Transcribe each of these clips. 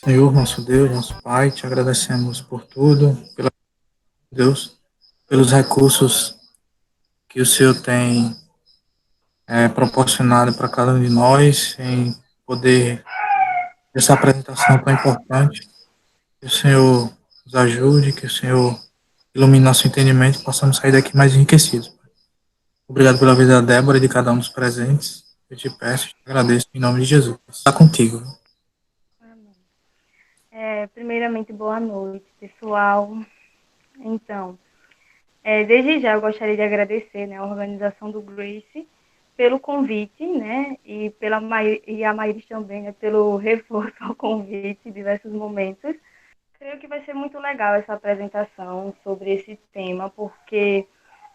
Senhor, nosso Deus, nosso Pai, te agradecemos por tudo, pela Deus, pelos recursos que o Senhor tem proporcionado para cada um de nós em poder essa apresentação tão importante. Que o Senhor nos ajude, que o Senhor ilumine nosso entendimento e possamos sair daqui mais enriquecidos. Obrigado pela vida da Débora e de cada um dos presentes. Eu te peço, te agradeço em nome de Jesus. Está contigo. Amém. Primeiramente, boa noite, pessoal. Então, desde já eu gostaria de agradecer, né, a organização do Grace pelo convite, né, e a Maíris também, né, pelo reforço ao convite em diversos momentos. Creio que vai ser muito legal essa apresentação sobre esse tema, porque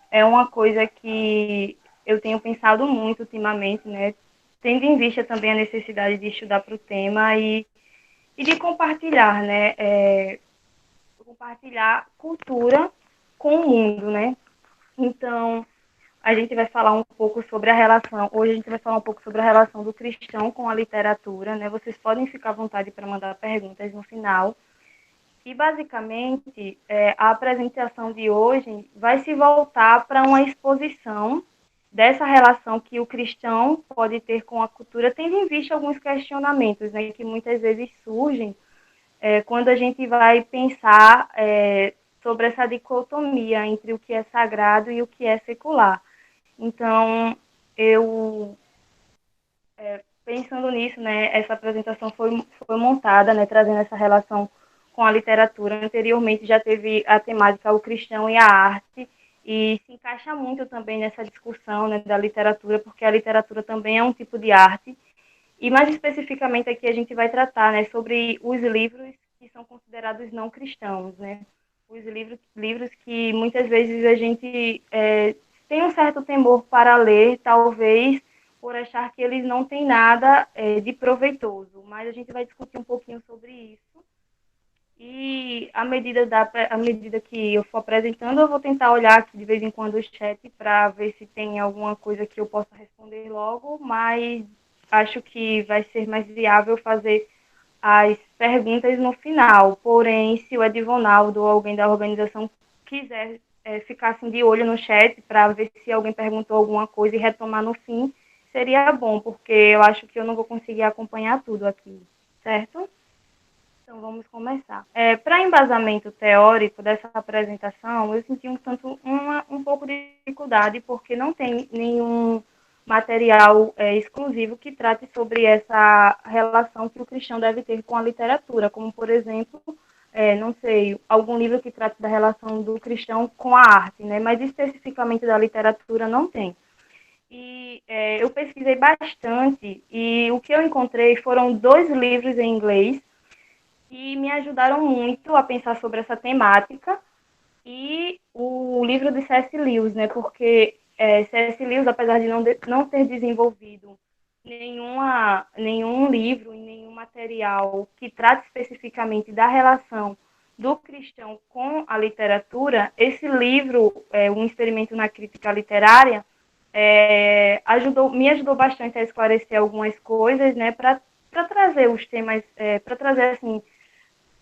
é uma coisa que eu tenho pensado muito ultimamente, né, tendo em vista também a necessidade de estudar para o tema e de compartilhar, né, compartilhar cultura com o mundo, né? Então, a gente vai falar um pouco sobre a relação, hoje a gente vai falar um pouco sobre a relação do cristão com a literatura, né? Vocês podem ficar à vontade para mandar perguntas no final. E, basicamente, a apresentação de hoje vai se voltar para uma exposição dessa relação que o cristão pode ter com a cultura, tendo em vista alguns questionamentos, né, que muitas vezes surgem quando a gente vai pensar sobre essa dicotomia entre o que é sagrado e o que é secular. Então, eu, pensando nisso, né, essa apresentação foi montada, né, trazendo essa relação com a literatura. Anteriormente já teve a temática o cristão e a arte, e se encaixa muito também nessa discussão, né, da literatura, porque a literatura também é um tipo de arte. E mais especificamente aqui a gente vai tratar, né, sobre os livros que são considerados não cristãos, né? Os livros que muitas vezes a gente tem um certo temor para ler, talvez por achar que eles não têm nada de proveitoso. Mas a gente vai discutir um pouquinho sobre isso. E à medida que eu for apresentando, eu vou tentar olhar aqui de vez em quando o chat para ver se tem alguma coisa que eu possa responder logo, mas acho que vai ser mais viável fazer as perguntas no final. Porém, se o Edivonaldo ou alguém da organização quiser ficar assim de olho no chat para ver se alguém perguntou alguma coisa e retomar no fim, seria bom, porque eu acho que eu não vou conseguir acompanhar tudo aqui, certo? Então, vamos começar. Para embasamento teórico dessa apresentação, eu senti um pouco de dificuldade, porque não tem nenhum material exclusivo que trate sobre essa relação que o cristão deve ter com a literatura, como, por exemplo, não sei, algum livro que trate da relação do cristão com a arte, né? Mas especificamente da literatura não tem. E eu pesquisei bastante e o que eu encontrei foram dois livros em inglês que me ajudaram muito a pensar sobre essa temática e o livro de C.S. Lewis, né? Porque C.S. Lewis, apesar de não ter desenvolvido nenhum livro e nenhum material que trate especificamente da relação do cristão com a literatura, esse livro, Um Experimento na Crítica Literária, me ajudou bastante a esclarecer algumas coisas, né, para trazer os temas, para trazer assim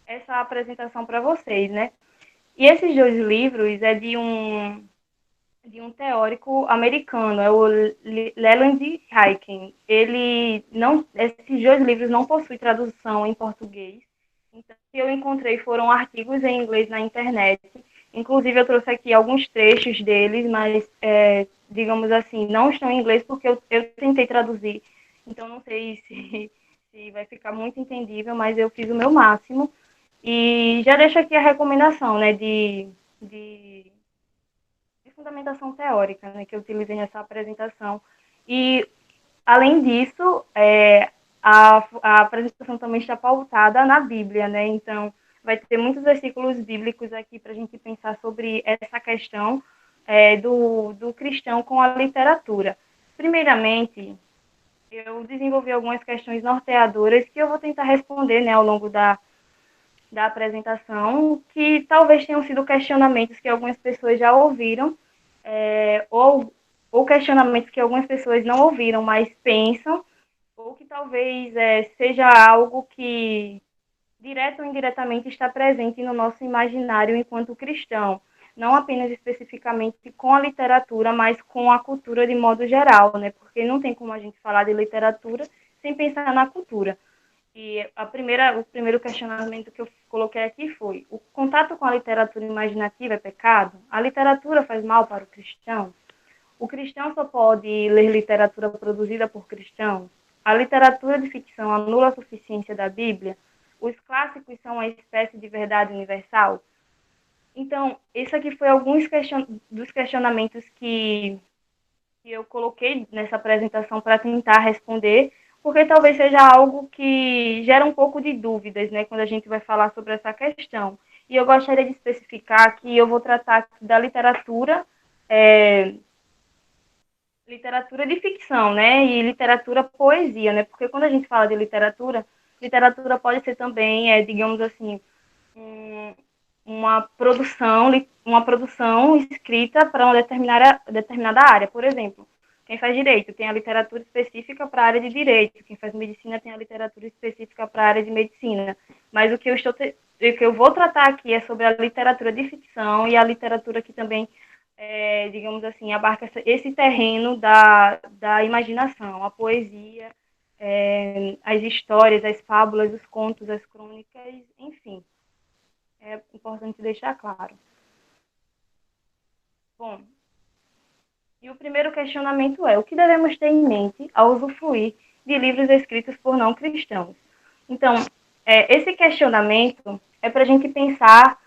essa apresentação para vocês, né? E esses dois livros é de um teórico americano, é o Leland Hyken. Ele não, esses dois livros não possuem tradução em português. Então, o que eu encontrei foram artigos em inglês na internet. Inclusive, eu trouxe aqui alguns trechos deles, mas, digamos assim, não estão em inglês porque eu tentei traduzir. Então, não sei se vai ficar muito entendível, mas eu fiz o meu máximo. E já deixo aqui a recomendação, né, de, de fundamentação teórica, né, que eu utilizei nessa apresentação. E, além disso, a apresentação também está pautada na Bíblia, né, então vai ter muitos versículos bíblicos aqui para a gente pensar sobre essa questão do cristão com a literatura. Primeiramente, eu desenvolvi algumas questões norteadoras que eu vou tentar responder, né, ao longo da apresentação, que talvez tenham sido questionamentos que algumas pessoas já ouviram, ou questionamentos que algumas pessoas não ouviram, mas pensam, ou que talvez seja algo que, direto ou indiretamente, está presente no nosso imaginário enquanto cristão, não apenas especificamente com a literatura, mas com a cultura de modo geral, né? Porque não tem como a gente falar de literatura sem pensar na cultura. E o primeiro questionamento que eu coloquei aqui foi: o contato com a literatura imaginativa é pecado? A literatura faz mal para o cristão? O cristão só pode ler literatura produzida por cristãos? A literatura de ficção anula a suficiência da Bíblia? Os clássicos são uma espécie de verdade universal? Então, esse aqui foi alguns dos questionamentos que eu coloquei nessa apresentação para tentar responder, porque talvez seja algo que gera um pouco de dúvidas, né, quando a gente vai falar sobre essa questão. E eu gostaria de especificar que eu vou tratar da literatura, literatura de ficção, né, e literatura poesia, né, porque quando a gente fala de literatura, literatura pode ser também, digamos assim, um, uma produção escrita para uma determinada área. Por exemplo, quem faz direito tem a literatura específica para a área de direito, quem faz medicina tem a literatura específica para a área de medicina. Mas o que eu vou tratar aqui é sobre a literatura de ficção e a literatura que também, digamos assim, abarca esse terreno da imaginação, a poesia, as histórias, as fábulas, os contos, as crônicas, enfim. É importante deixar claro. Bom, e o primeiro questionamento é: o que devemos ter em mente ao usufruir de livros escritos por não cristãos? Então, esse questionamento é para a gente pensar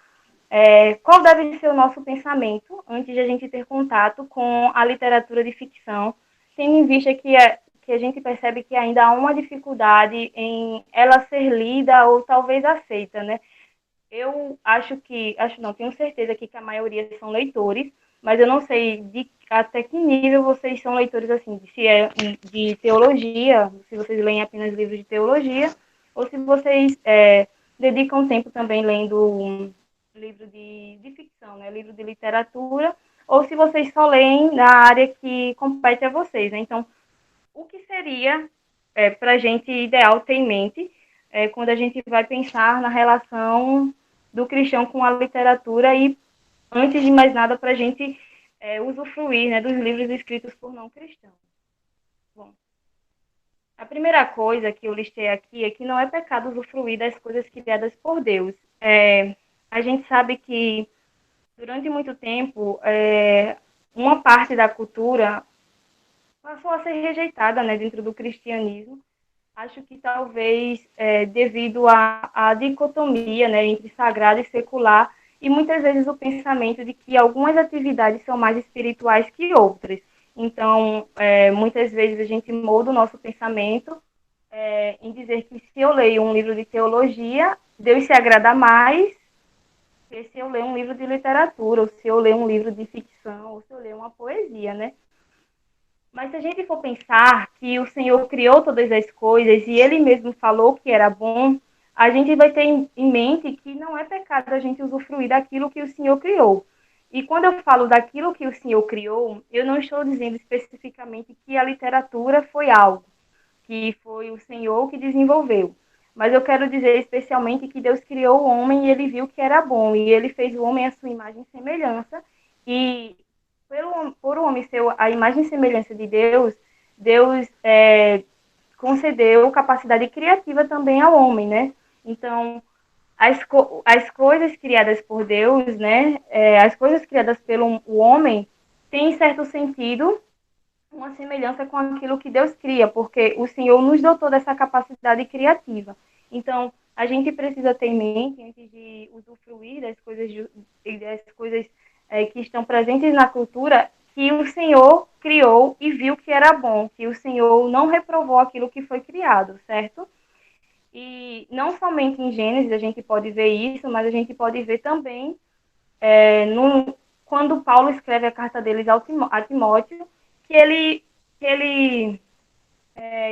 qual deve ser o nosso pensamento antes de a gente ter contato com a literatura de ficção, tendo em vista que a gente percebe que ainda há uma dificuldade em ela ser lida ou talvez aceita, né? Eu acho não, tenho certeza que a maioria são leitores, mas eu não sei até que nível vocês são leitores, assim, se é de teologia, se vocês leem apenas livros de teologia, ou se vocês dedicam tempo também lendo um livro de ficção, né, livro de literatura, ou se vocês só leem na área que compete a vocês, né? Então, o que seria para a gente ideal ter em mente quando a gente vai pensar na relação do cristão com a literatura e, antes de mais nada, para a gente usufruir, né, dos livros escritos por não cristãos. Bom, a primeira coisa que eu listei aqui é que não é pecado usufruir das coisas criadas por Deus. A gente sabe que, durante muito tempo, uma parte da cultura passou a ser rejeitada, né, dentro do cristianismo. Acho que talvez devido à dicotomia, né, entre sagrado e secular, e muitas vezes o pensamento de que algumas atividades são mais espirituais que outras. Então, muitas vezes a gente molda o nosso pensamento em dizer que se eu leio um livro de teologia, Deus se agrada mais que se eu ler um livro de literatura, ou se eu ler um livro de ficção, ou se eu ler uma poesia, né? Mas se a gente for pensar que o Senhor criou todas as coisas e Ele mesmo falou que era bom, a gente vai ter em mente que não é pecado a gente usufruir daquilo que o Senhor criou. E quando eu falo daquilo que o Senhor criou, eu não estou dizendo especificamente que a literatura foi algo, que foi o Senhor que desenvolveu. Mas eu quero dizer especialmente que Deus criou o homem e ele viu que era bom, e ele fez o homem à sua imagem e semelhança, e por o homem ser a imagem e semelhança de Deus, Deus concedeu capacidade criativa também ao homem, né? Então, as coisas criadas por Deus, né? As coisas criadas pelo o homem, têm, em certo sentido, uma semelhança com aquilo que Deus cria, porque o Senhor nos dotou dessa capacidade criativa. Então, a gente precisa ter em mente, antes de usufruir das coisas que estão presentes na cultura, que o Senhor criou e viu que era bom, que o Senhor não reprovou aquilo que foi criado, certo? E não somente em Gênesis a gente pode ver isso, mas a gente pode ver também quando Paulo escreve a carta deles a Timóteo, que ele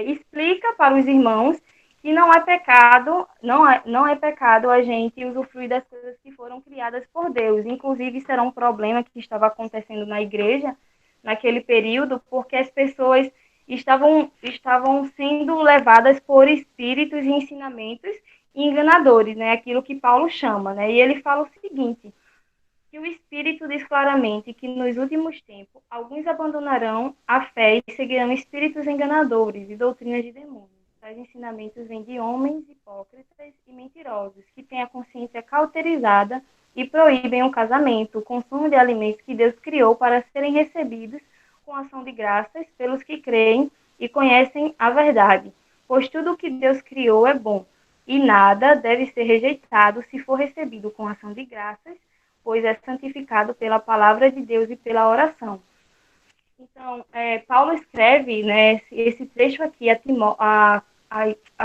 explica para os irmãos que não é pecado, não é pecado a gente usufruir das coisas que foram criadas por Deus. Inclusive, isso era um problema que estava acontecendo na igreja naquele período, porque as pessoas estavam sendo levadas por espíritos e ensinamentos enganadores, né? Aquilo que Paulo chama, né? E ele fala o seguinte, que o Espírito diz claramente que nos últimos tempos alguns abandonarão a fé e seguirão espíritos enganadores e doutrinas de demônios. Tais ensinamentos vêm de homens hipócritas e mentirosos, que têm a consciência cauterizada e proíbem o casamento, o consumo de alimentos que Deus criou para serem recebidos com ação de graças pelos que creem e conhecem a verdade. Pois tudo o que Deus criou é bom, e nada deve ser rejeitado se for recebido com ação de graças, pois é santificado pela palavra de Deus e pela oração. Então, Paulo escreve, né, esse trecho aqui a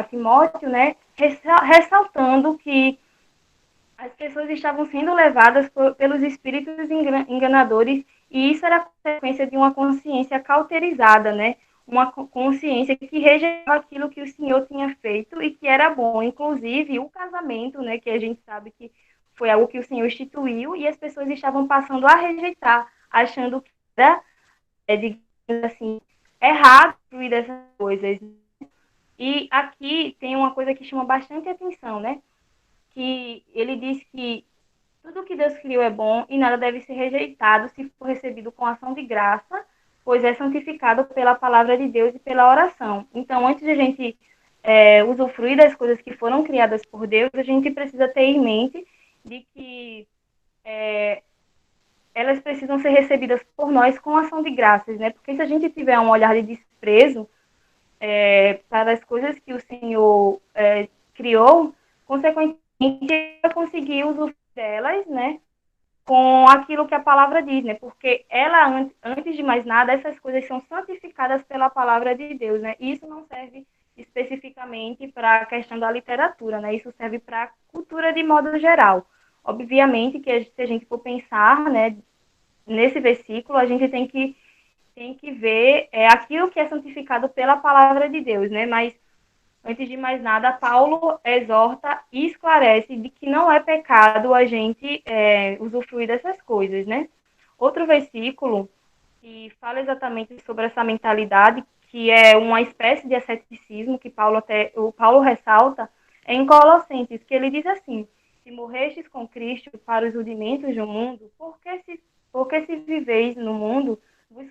Timóteo, né, ressaltando que as pessoas estavam sendo levadas pelos espíritos enganadores, e isso era consequência de uma consciência cauterizada, né, uma consciência que rejeitava aquilo que o Senhor tinha feito e que era bom, inclusive o casamento, né, que a gente sabe que foi algo que o Senhor instituiu, e as pessoas estavam passando a rejeitar, achando que era, digamos assim, errado fruir dessas coisas. E aqui tem uma coisa que chama bastante atenção, né? Que ele diz que tudo que Deus criou é bom e nada deve ser rejeitado se for recebido com ação de graça, pois é santificado pela palavra de Deus e pela oração. Então, antes de a gente usufruir das coisas que foram criadas por Deus, a gente precisa ter em mente de que elas precisam ser recebidas por nós com ação de graças, né? Porque se a gente tiver um olhar de desprezo para as coisas que o Senhor criou, consequentemente, vai conseguir usufruir delas, né? Com aquilo que a palavra diz, né? Porque ela, antes de mais nada, essas coisas são santificadas pela palavra de Deus, né? Isso não serve especificamente para a questão da literatura, né? Isso serve para a cultura de modo geral. Obviamente que se a gente for pensar, né, nesse versículo, a gente tem que ver aquilo que é santificado pela palavra de Deus, né? Mas antes de mais nada, Paulo exorta e esclarece de que não é pecado a gente usufruir dessas coisas, né? Outro versículo que fala exatamente sobre essa mentalidade, que é uma espécie de asceticismo que o Paulo ressalta, é em Colossenses, que ele diz assim: se morrestes com Cristo para os rudimentos do mundo, porque se viveis no mundo, vos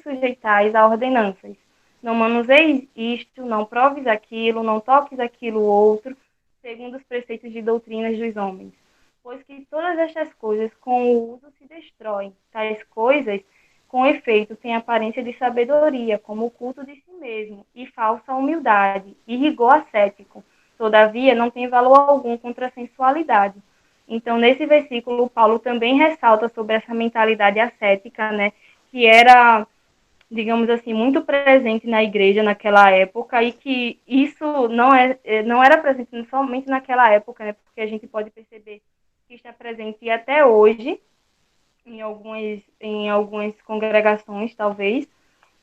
sujeitais a ordenanças. Não manuseis isto, não proves aquilo, não toques aquilo outro, segundo os preceitos de doutrinas dos homens. Pois que todas estas coisas com o uso se destroem. Tais coisas, com efeito, têm aparência de sabedoria, como o culto de si mesmo, e falsa humildade, e rigor ascético. Todavia, não tem valor algum contra a sensualidade. Então, nesse versículo, Paulo também ressalta sobre essa mentalidade ascética, né, que era, digamos assim, muito presente na igreja naquela época, e que isso não era presente somente naquela época, né, porque a gente pode perceber que está presente até hoje em algumas congregações, talvez.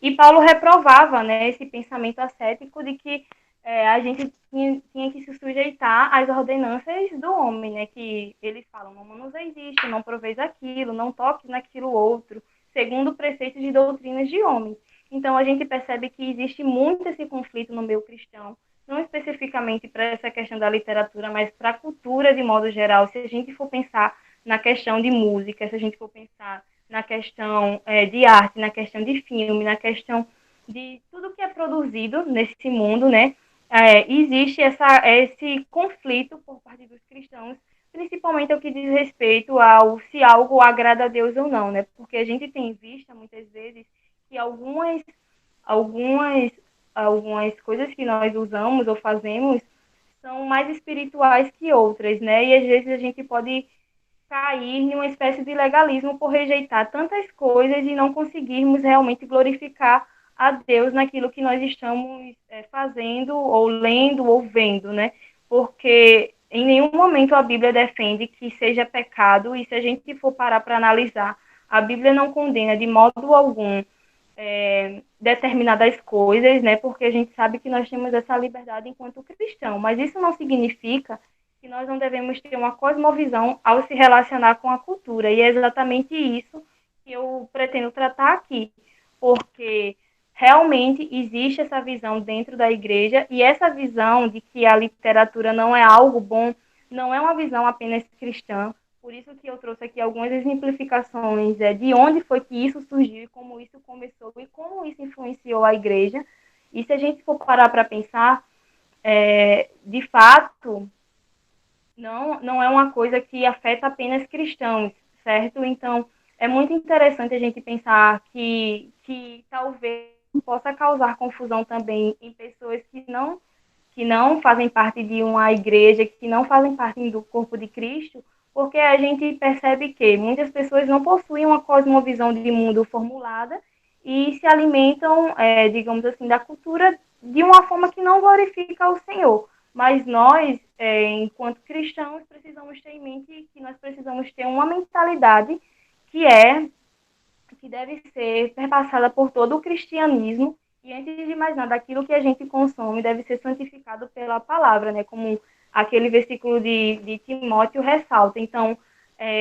E Paulo reprovava, né, esse pensamento ascético de que a gente tinha que se sujeitar às ordenanças do homem, né, que eles falam: não manuseis isto, não proveis aquilo, não toques naquilo outro, segundo preceitos de doutrinas de homens. Então, a gente percebe que existe muito esse conflito no meio cristão, não especificamente para essa questão da literatura, mas para a cultura de modo geral. Se a gente for pensar na questão de música, se a gente for pensar na questão de arte, na questão de filme, na questão de tudo que é produzido nesse mundo, né? Existe esse conflito por parte dos cristãos, principalmente ao que diz respeito ao se algo agrada a Deus ou não, né? Porque a gente tem visto muitas vezes que algumas, algumas coisas que nós usamos ou fazemos são mais espirituais que outras, né? E às vezes a gente pode cair em uma espécie de legalismo por rejeitar tantas coisas e não conseguirmos realmente glorificar a Deus naquilo que nós estamos fazendo, ou lendo, ou vendo, né? Porque em nenhum momento a Bíblia defende que seja pecado, e se a gente for parar para analisar, a Bíblia não condena de modo algum determinadas coisas, né? Porque a gente sabe que nós temos essa liberdade enquanto cristão, mas isso não significa que nós não devemos ter uma cosmovisão ao se relacionar com a cultura, e é exatamente isso que eu pretendo tratar aqui, porque realmente existe essa visão dentro da igreja, e essa visão de que a literatura não é algo bom, não é uma visão apenas cristã. Por isso que eu trouxe aqui algumas exemplificações de onde foi que isso surgiu, e como isso começou, e como isso influenciou a igreja. E se a gente for parar para pensar, de fato, não é uma coisa que afeta apenas cristãos, certo? Então, é muito interessante a gente pensar que talvez possa causar confusão também em pessoas que não fazem parte de uma igreja, que não fazem parte do corpo de Cristo, porque a gente percebe que muitas pessoas não possuem uma cosmovisão de mundo formulada e se alimentam, digamos assim, da cultura de uma forma que não glorifica o Senhor. Mas nós, enquanto cristãos, precisamos ter em mente que nós precisamos ter uma mentalidade que é que deve ser perpassada por todo o cristianismo, e antes de mais nada, aquilo que a gente consome deve ser santificado pela palavra, né? Como aquele versículo de Timóteo ressalta. Então,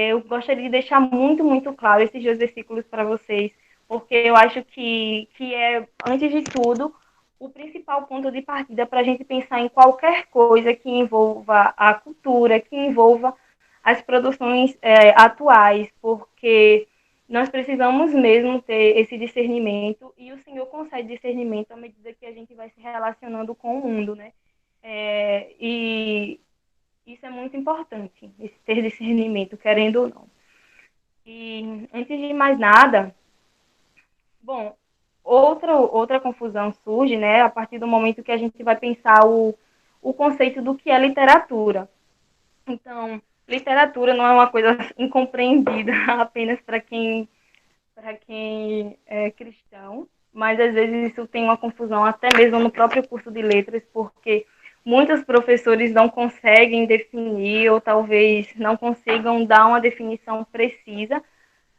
eu gostaria de deixar muito, muito claro esses dois versículos para vocês, porque eu acho que é, antes de tudo, o principal ponto de partida para a gente pensar em qualquer coisa que envolva a cultura, que envolva as produções atuais, porque nós precisamos mesmo ter esse discernimento, e o Senhor concede discernimento à medida que a gente vai se relacionando com o mundo, né? E isso é muito importante, esse ter discernimento, querendo ou não. E antes de mais nada, bom, outra confusão surge, né, a partir do momento que a gente vai pensar o conceito do que é literatura. Então, literatura não é uma coisa incompreendida apenas para quem é cristão, mas às vezes isso tem uma confusão até mesmo no próprio curso de letras, porque muitos professores não conseguem definir ou talvez não consigam dar uma definição precisa,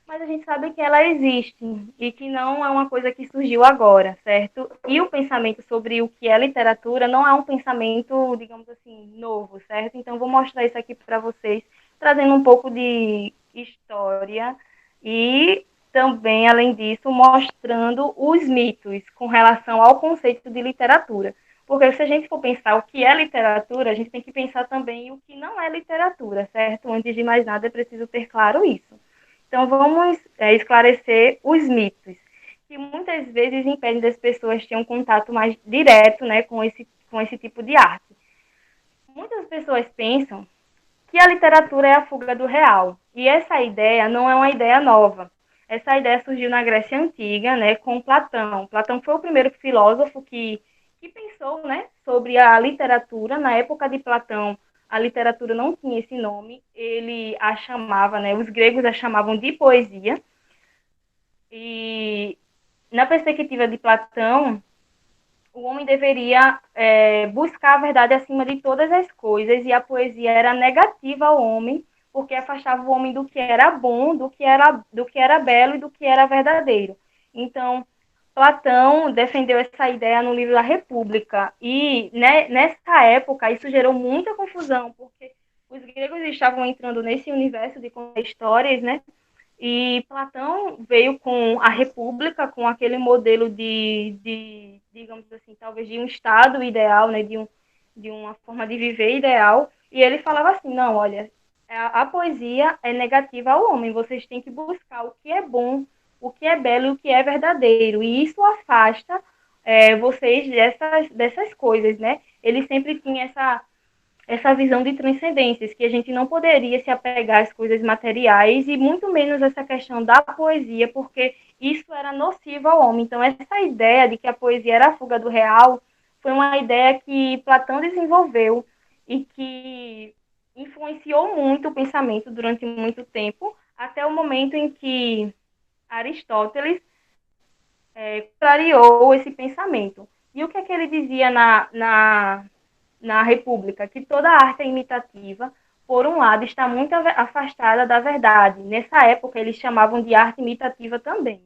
mas a gente sabe que ela existe e que não é uma coisa que surgiu agora, certo? E o pensamento sobre o que é literatura não é um pensamento, digamos assim, novo, certo? Então vou mostrar isso aqui para vocês, trazendo um pouco de história e também, além disso, mostrando os mitos com relação ao conceito de literatura. Porque se a gente for pensar o que é literatura, a gente tem que pensar também o que não é literatura, certo? Antes de mais nada, é preciso ter claro isso. Então, vamos esclarecer os mitos, que muitas vezes impedem das pessoas terem um contato mais direto, né, com esse tipo de arte. Muitas pessoas pensam que a literatura é a fuga do real, e essa ideia não é uma ideia nova. Essa ideia surgiu na Grécia Antiga, né, com Platão. Platão foi o primeiro filósofo que pensou, né, sobre a literatura. Na época de Platão, a literatura não tinha esse nome, ele a chamava, né, os gregos a chamavam de poesia, e na perspectiva de Platão, o homem deveria buscar a verdade acima de todas as coisas, e a poesia era negativa ao homem, porque afastava o homem do que era bom, do que era belo e do que era verdadeiro. Então, Platão defendeu essa ideia no livro da República, e né, nessa época isso gerou muita confusão, porque os gregos estavam entrando nesse universo de histórias, né? E Platão veio com a República, com aquele modelo digamos assim, talvez de um Estado ideal, né, de uma forma de viver ideal, e ele falava assim, não, olha, a poesia é negativa ao homem, vocês têm que buscar o que é bom, o que é belo e o que é verdadeiro, e isso afasta vocês dessas coisas, né? Ele sempre tinha essa visão de transcendências, que a gente não poderia se apegar às coisas materiais, e muito menos essa questão da poesia, porque isso era nocivo ao homem. Então, essa ideia de que a poesia era a fuga do real foi uma ideia que Platão desenvolveu e que influenciou muito o pensamento durante muito tempo, até o momento em que Aristóteles clareou esse pensamento. E o que é que ele dizia na República? Que toda arte é imitativa, por um lado, está muito afastada da verdade. Nessa época, eles chamavam de arte imitativa também.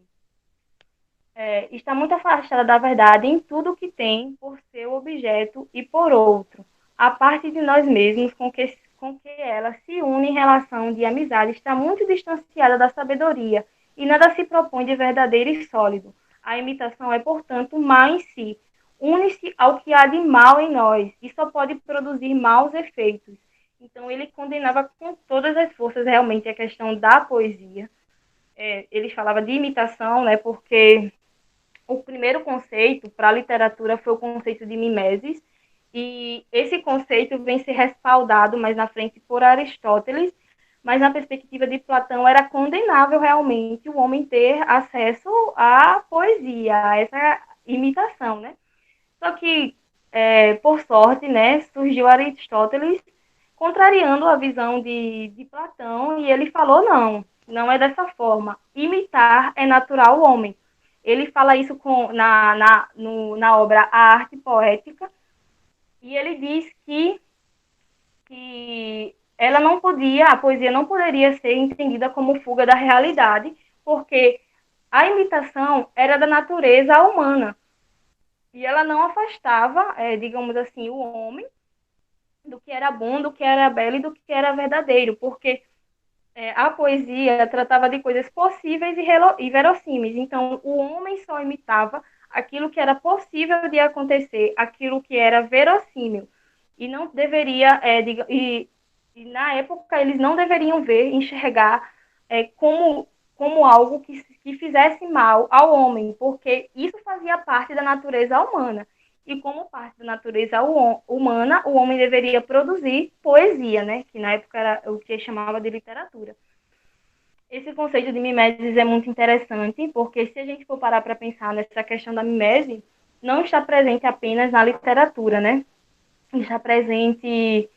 Está muito afastada da verdade em tudo que tem por seu objeto e por outro. A parte de nós mesmos com que ela se une em relação de amizade está muito distanciada da sabedoria e nada se propõe de verdadeiro e sólido. A imitação é, portanto, má em si. Une-se ao que há de mal em nós e só pode produzir maus efeitos. Então, ele condenava com todas as forças realmente a questão da poesia. Ele falava de imitação, né, porque o primeiro conceito para a literatura foi o conceito de mimesis, e esse conceito vem ser respaldado mais na frente por Aristóteles, mas na perspectiva de Platão era condenável realmente o homem ter acesso à poesia, a essa imitação, né? Só que, por sorte, né, surgiu Aristóteles contrariando a visão de Platão, e ele falou, não é dessa forma. Imitar é natural ao homem. Ele fala isso na obra A Arte Poética, e ele diz que ela não podia, a poesia não poderia ser entendida como fuga da realidade, porque a imitação era da natureza humana, e ela não afastava, digamos assim, o homem do que era bom, do que era belo e do que era verdadeiro, porque a poesia tratava de coisas possíveis e verossímeis. Então, o homem só imitava aquilo que era possível de acontecer, aquilo que era verossímil. E não deveria, e na época, eles não deveriam ver, enxergar como algo que fizesse mal ao homem, porque isso fazia parte da natureza humana. E como parte da natureza humana, o homem deveria produzir poesia, né? Que na época era o que chamava de literatura. Esse conceito de mimesis é muito interessante, porque se a gente for parar para pensar nessa questão da mimese, não está presente apenas na literatura, né? Está presente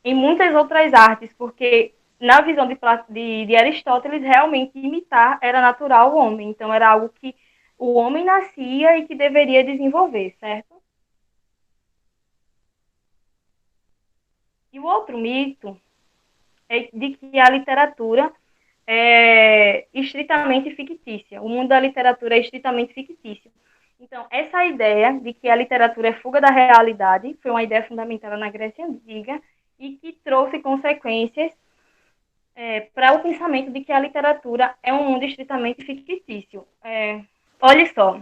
em muitas outras artes, porque na visão de Aristóteles, realmente imitar era natural ao homem. Então, era algo que o homem nascia e que deveria desenvolver, certo? E o outro mito é de que a literatura é estritamente fictícia. O mundo da literatura é estritamente fictício. Então, essa ideia de que a literatura é fuga da realidade foi uma ideia fundamentada na Grécia Antiga e que trouxe consequências para o pensamento de que a literatura é um mundo estritamente fictício. Olha só,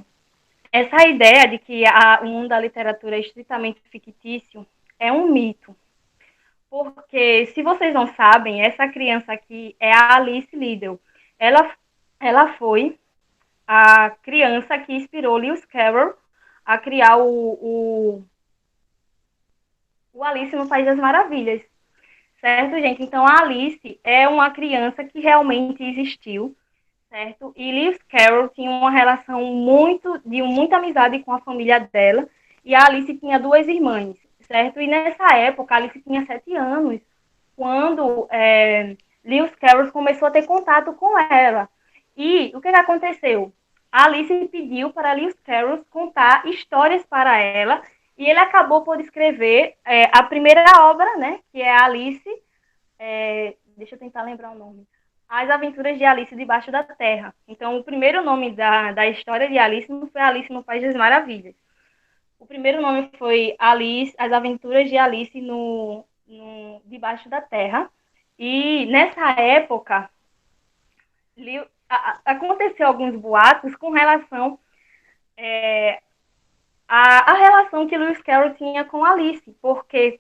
essa ideia de que o mundo da literatura é estritamente fictício é um mito. Porque, se vocês não sabem, essa criança aqui é a Alice Liddell. Ela foi a criança que inspirou Lewis Carroll a criar o Alice no País das Maravilhas. Certo, gente? Então, a Alice é uma criança que realmente existiu, certo? E Lewis Carroll tinha uma relação de muita amizade com a família dela, e a Alice tinha duas irmãs, certo? E nessa época, a Alice tinha 7 anos, quando Lewis Carroll começou a ter contato com ela. E o que aconteceu? A Alice pediu para Lewis Carroll contar histórias para ela, e ele acabou por escrever a primeira obra, né, que é a Alice, deixa eu tentar lembrar o nome, As Aventuras de Alice Debaixo da Terra. Então, o primeiro nome da história de Alice não foi Alice no País das Maravilhas. O primeiro nome foi Alice, As Aventuras de Alice Debaixo da Terra. E nessa época, aconteceu alguns boatos com relação à relação que Lewis Carroll tinha com Alice, porque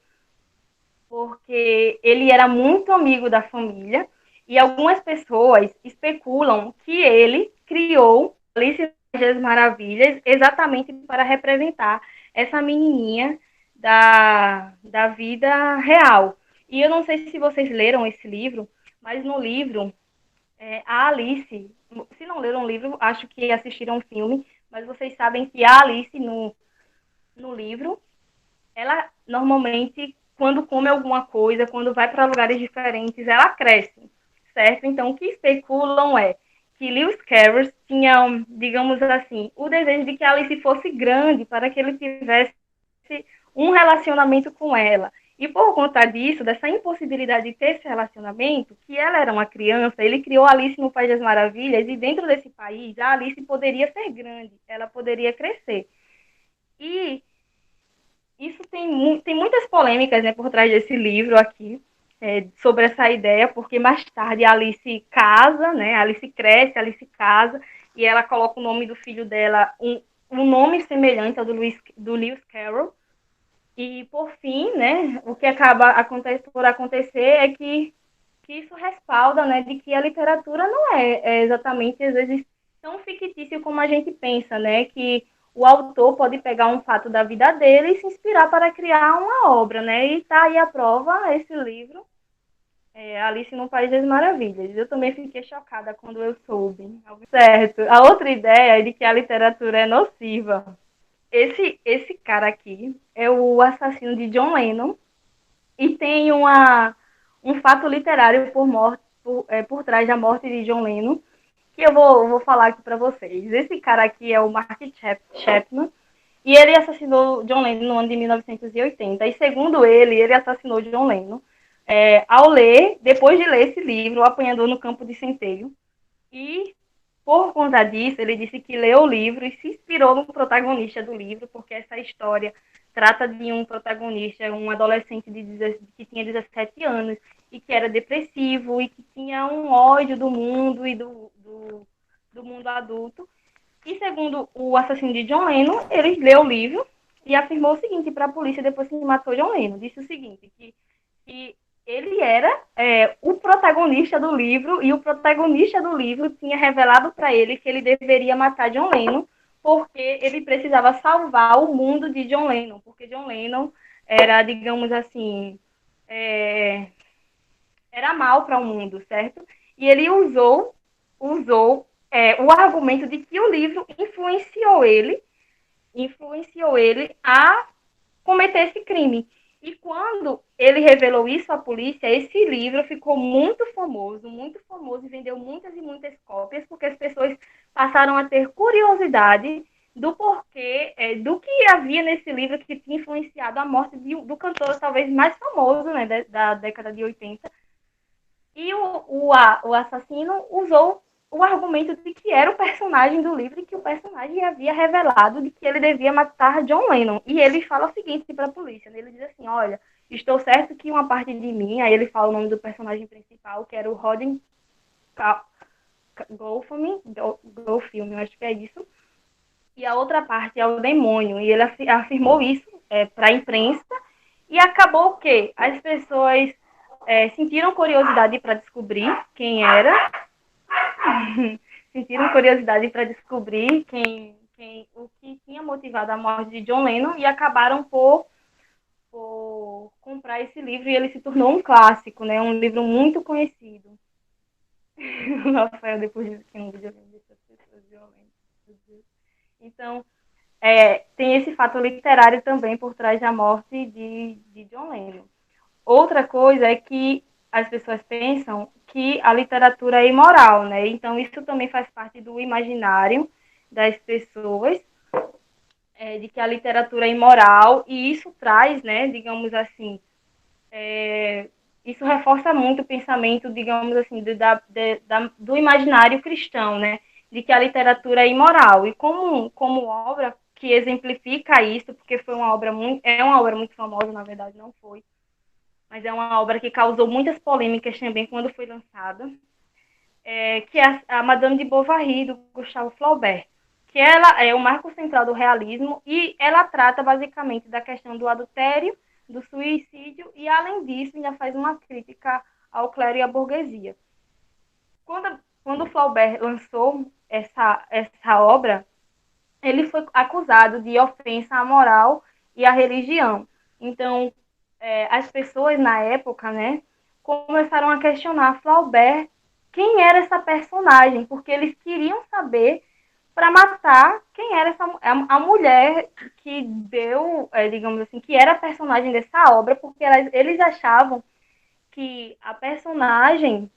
ele era muito amigo da família, e algumas pessoas especulam que ele criou Alice das Maravilhas exatamente para representar essa menininha da vida real. E eu não sei se vocês leram esse livro, mas no livro, a Alice, se não leram o livro, acho que assistiram um filme, mas vocês sabem que a Alice, no livro, ela normalmente, quando come alguma coisa, quando vai para lugares diferentes, ela cresce, certo? Então, o que especulam é que Lewis Carroll tinha, digamos assim, o desejo de que Alice fosse grande para que ele tivesse um relacionamento com ela. E por conta disso, dessa impossibilidade de ter esse relacionamento, que ela era uma criança, ele criou Alice no País das Maravilhas, e dentro desse país, a Alice poderia ser grande, ela poderia crescer. E isso tem muitas polêmicas, né, por trás desse livro aqui, sobre essa ideia, porque mais tarde a Alice casa, né, a Alice cresce, a Alice casa, e ela coloca o nome do filho dela, um nome semelhante ao do Lewis Carroll. E, por fim, né, o que acaba por acontecer é que isso respalda, né, de que a literatura não é exatamente, às vezes, tão fictício como a gente pensa, né, que o autor pode pegar um fato da vida dele e se inspirar para criar uma obra, né, e tá aí a prova, esse livro, Alice no País das Maravilhas. Eu também fiquei chocada quando eu soube. Certo. A outra ideia é de que a literatura é nociva. Esse cara aqui é o assassino de John Lennon e tem um fato literário por trás da morte de John Lennon que eu vou falar aqui para vocês. Esse cara aqui é o Mark Chapman e ele assassinou John Lennon no ano de 1980. E segundo ele assassinou John Lennon depois de ler esse livro, O Apanhador no Campo de Centeio. E por conta disso, ele disse que leu o livro e se inspirou no protagonista do livro, porque essa história trata de um protagonista, um adolescente que tinha 17 anos e que era depressivo e que tinha um ódio do mundo e do mundo adulto. E segundo o assassino de John Lennon, ele leu o livro e afirmou o seguinte para a polícia depois que matou John Lennon. Disse o seguinte, que ele era o protagonista do livro e o protagonista do livro tinha revelado para ele que ele deveria matar John Lennon porque ele precisava salvar o mundo de John Lennon, porque John Lennon era, digamos assim, era mal para o mundo, certo? E ele usou o argumento de que o livro influenciou ele a cometer esse crime. E quando ele revelou isso à polícia, esse livro ficou muito famoso e vendeu muitas e muitas cópias, porque as pessoas passaram a ter curiosidade do porquê, do que havia nesse livro que tinha influenciado a morte do cantor talvez mais famoso, né, da década de 80. E o assassino usou o argumento de que era o personagem do livro e que o personagem havia revelado de que ele devia matar John Lennon. E ele fala o seguinte para a polícia, né? Ele diz assim, olha, estou certo que uma parte de mim, aí ele fala o nome do personagem principal, que era o Rodin Golfilm, eu acho que é isso, e a outra parte é o demônio, e ele afirmou isso para a imprensa, e acabou o quê? As pessoas sentiram curiosidade para descobrir quem era, sentiram curiosidade para descobrir o que tinha motivado a morte de John Lennon e acabaram por comprar esse livro e ele se tornou um clássico, né? Um livro muito conhecido. O Rafael depois disse que não videogame deixa as pessoas violentas. Então, tem esse fato literário também por trás da morte de John Lennon. Outra coisa é que as pessoas pensam que a literatura é imoral, né? Então, isso também faz parte do imaginário das pessoas, de que a literatura é imoral, e isso traz, né, digamos assim, isso reforça muito o pensamento, digamos assim, do imaginário cristão, né? De que a literatura é imoral. E como obra que exemplifica isso, porque é uma obra muito famosa, na verdade, não foi, mas é uma obra que causou muitas polêmicas também quando foi lançada, que é a Madame de Bovary, do Gustave Flaubert, que ela é o marco central do realismo e ela trata basicamente da questão do adultério, do suicídio e, além disso, ainda faz uma crítica ao clero e à burguesia. Quando Flaubert lançou essa obra, ele foi acusado de ofensa à moral e à religião. Então, as pessoas na época, né, começaram a questionar Flaubert quem era essa personagem, porque eles queriam saber para matar quem era a mulher que deu, digamos assim, que era a personagem dessa obra, porque eles achavam que a personagem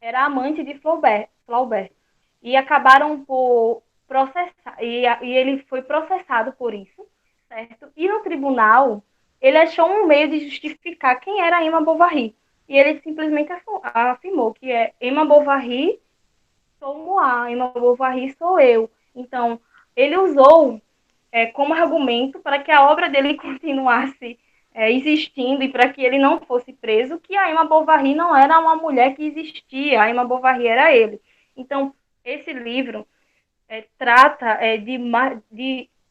era amante de Flaubert e acabaram por processar, e ele foi processado por isso, certo? E no tribunal, ele achou um meio de justificar quem era Emma Bovary. E ele simplesmente afirmou que Emma Bovary sou Moá, Emma Bovary sou eu. Então, ele usou como argumento para que a obra dele continuasse existindo e para que ele não fosse preso, que a Emma Bovary não era uma mulher que existia, a Emma Bovary era ele. Então, esse livro trata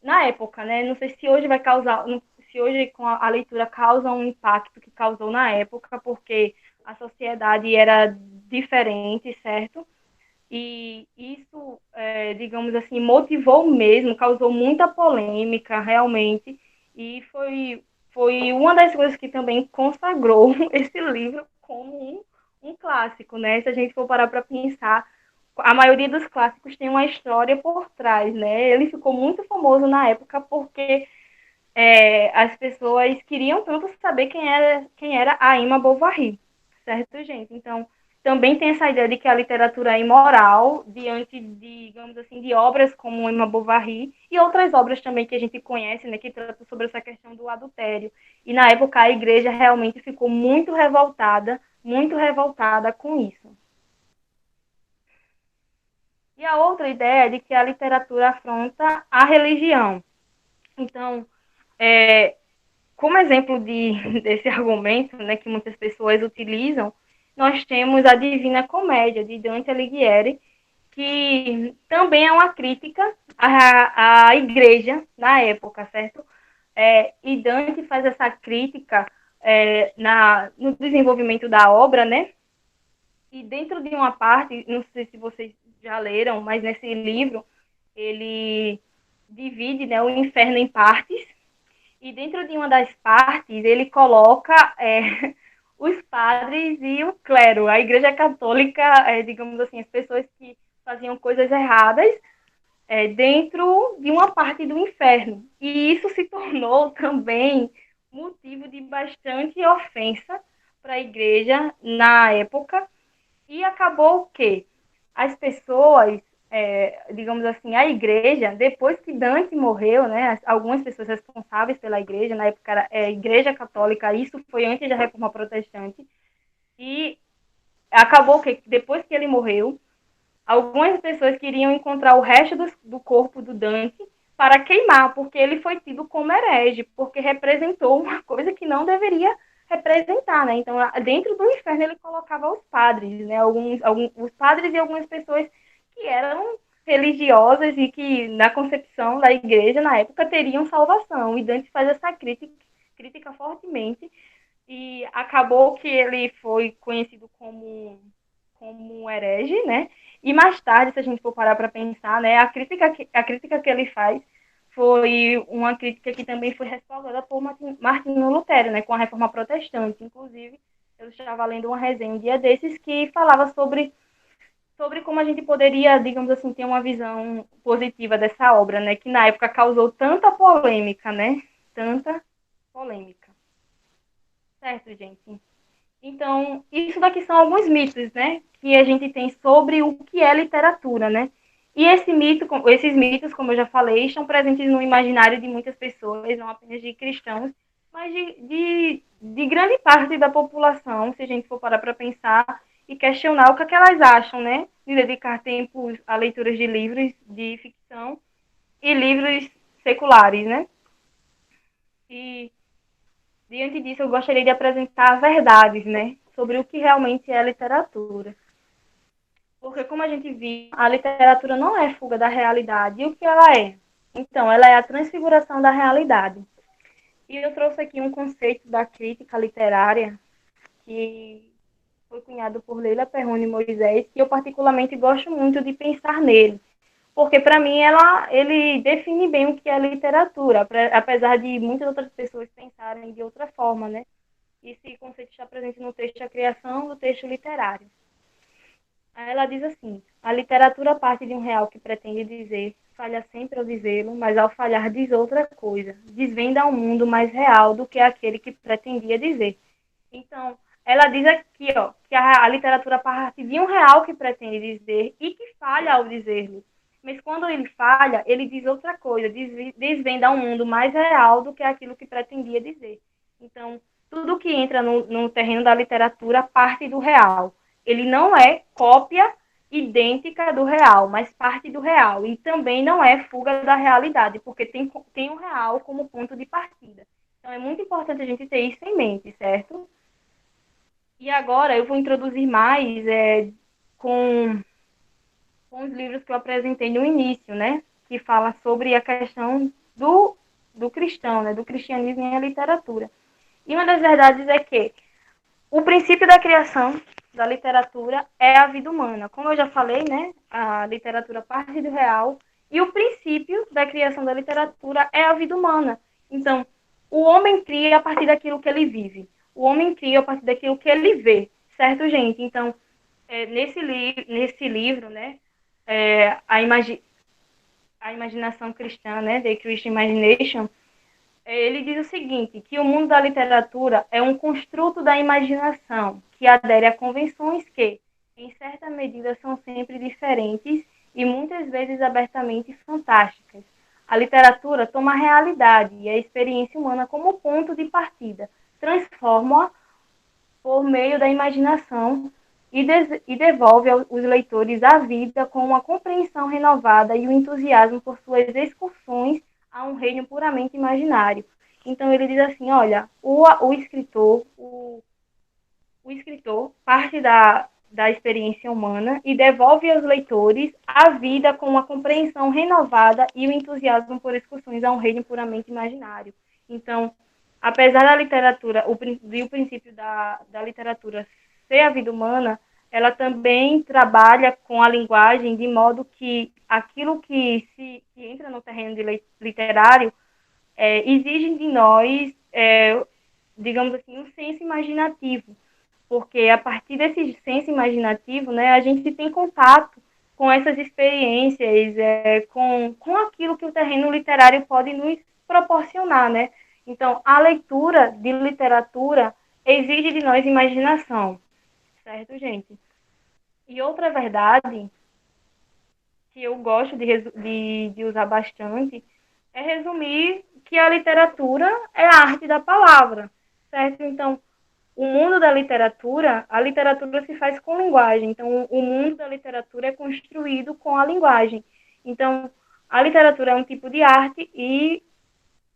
na época, né? Não sei se hoje vai causar, se hoje com a leitura causa um impacto que causou na época, porque a sociedade era diferente, certo? E isso, digamos assim, motivou mesmo, causou muita polêmica, realmente, e foi uma das coisas que também consagrou esse livro como um clássico, né? Se a gente for parar para pensar, a maioria dos clássicos tem uma história por trás, né? Ele ficou muito famoso na época porque as pessoas queriam tanto saber quem era a Emma Bovary, certo, gente? Então, também tem essa ideia de que a literatura é imoral diante de, digamos assim, de obras como Emma Bovary e outras obras também que a gente conhece, né, que tratam sobre essa questão do adultério. E na época a igreja realmente ficou muito revoltada com isso. E a outra ideia é de que a literatura afronta a religião. Então, é, como exemplo desse argumento, né, que muitas pessoas utilizam, nós temos a Divina Comédia, de Dante Alighieri, que também é uma crítica à igreja na época, certo? E Dante faz essa crítica no desenvolvimento da obra, né? E dentro de uma parte, não sei se vocês já leram, mas nesse livro ele divide, né, o inferno em partes, e dentro de uma das partes, ele coloca os padres e o clero, a Igreja Católica, digamos assim, as pessoas que faziam coisas erradas, dentro de uma parte do inferno. E isso se tornou também motivo de bastante ofensa para a Igreja na época, e acabou o quê? As pessoas, digamos assim, a igreja, depois que Dante morreu, né, algumas pessoas responsáveis pela igreja, na época era a Igreja Católica, isso foi antes da Reforma Protestante, e acabou que depois que ele morreu, algumas pessoas queriam encontrar o resto do corpo do Dante para queimar, porque ele foi tido como herege, porque representou uma coisa que não deveria representar, né? Então, dentro do inferno ele colocava os padres, né? Os padres e algumas pessoas que eram religiosas e que na concepção da igreja na época teriam salvação. E Dante faz essa crítica fortemente, e acabou que ele foi conhecido como um herege, né? E mais tarde, se a gente for parar para pensar, né, a crítica que ele faz foi uma crítica que também foi respaldada por Martinho Lutero, né, com a Reforma Protestante. Inclusive, eu estava lendo uma resenha um dia desses que falava sobre como a gente poderia, digamos assim, ter uma visão positiva dessa obra, né, que na época causou tanta polêmica, né? Tanta polêmica. Certo, gente? Então, isso daqui são alguns mitos, né, que a gente tem sobre o que é literatura, né? E esses mitos, como eu já falei, estão presentes no imaginário de muitas pessoas, não apenas de cristãos, mas de grande parte da população, se a gente for parar para pensar e questionar o que elas acham, né? De dedicar tempo a leituras de livros de ficção e livros seculares, né? E diante disso, eu gostaria de apresentar verdades, né, sobre o que realmente é literatura. Porque, como a gente viu, a literatura não é fuga da realidade. E o que ela é? Então, ela é a transfiguração da realidade. E eu trouxe aqui um conceito da crítica literária que foi cunhado por Leila Perrone Moisés, que eu particularmente gosto muito de pensar nele. Porque, para mim, ele define bem o que é literatura, apesar de muitas outras pessoas pensarem de outra forma, né? Esse conceito está presente no texto A Criação do Texto Literário. Aí ela diz assim: a literatura parte de um real que pretende dizer, falha sempre ao dizê-lo, mas ao falhar diz outra coisa, desvenda ao mundo mais real do que aquele que pretendia dizer. Então, ela diz aqui, ó, que a literatura parte de um real que pretende dizer e que falha ao dizê-lo. Mas quando ele falha, ele diz outra coisa, desvenda ao mundo mais real do que aquilo que pretendia dizer. Então, tudo que entra no terreno da literatura parte do real. Ele não é cópia idêntica do real, mas parte do real. E também não é fuga da realidade, porque tem um real como ponto de partida. Então, é muito importante a gente ter isso em mente, certo? E agora eu vou introduzir mais com os livros que eu apresentei no início, né? Que fala sobre a questão do cristão, né? Do cristianismo em a literatura. E uma das verdades é que o princípio da criação da literatura é a vida humana. Como eu já falei, né? A literatura parte do real e o princípio da criação da literatura é a vida humana. Então, o homem cria a partir daquilo que ele vive. O homem cria a partir daquilo que ele vê, certo, gente? Então, nesse livro, né, a imaginação cristã, né, The Christian Imagination, ele diz o seguinte, que o mundo da literatura é um construto da imaginação, que adere a convenções que, em certa medida, são sempre diferentes e muitas vezes abertamente fantásticas. A literatura toma a realidade e a experiência humana como ponto de partida, transforma-a por meio da imaginação e devolve aos leitores a vida com uma compreensão renovada e o entusiasmo por suas excursões a um reino puramente imaginário. Então ele diz assim, olha, o escritor parte da experiência humana e devolve aos leitores a vida com uma compreensão renovada e o entusiasmo por excursões a um reino puramente imaginário. Então, apesar da literatura, o princípio da literatura ser a vida humana, ela também trabalha com a linguagem de modo que aquilo que entra no terreno literário exige de nós, digamos assim, um senso imaginativo, porque a partir desse senso imaginativo, né, a gente tem contato com essas experiências, com aquilo que o terreno literário pode nos proporcionar, né? Então, a leitura de literatura exige de nós imaginação, certo, gente? E outra verdade que eu gosto de usar bastante é resumir que a literatura é a arte da palavra, certo? Então, o mundo da literatura, a literatura se faz com linguagem. Então, o mundo da literatura é construído com a linguagem. Então, a literatura é um tipo de arte e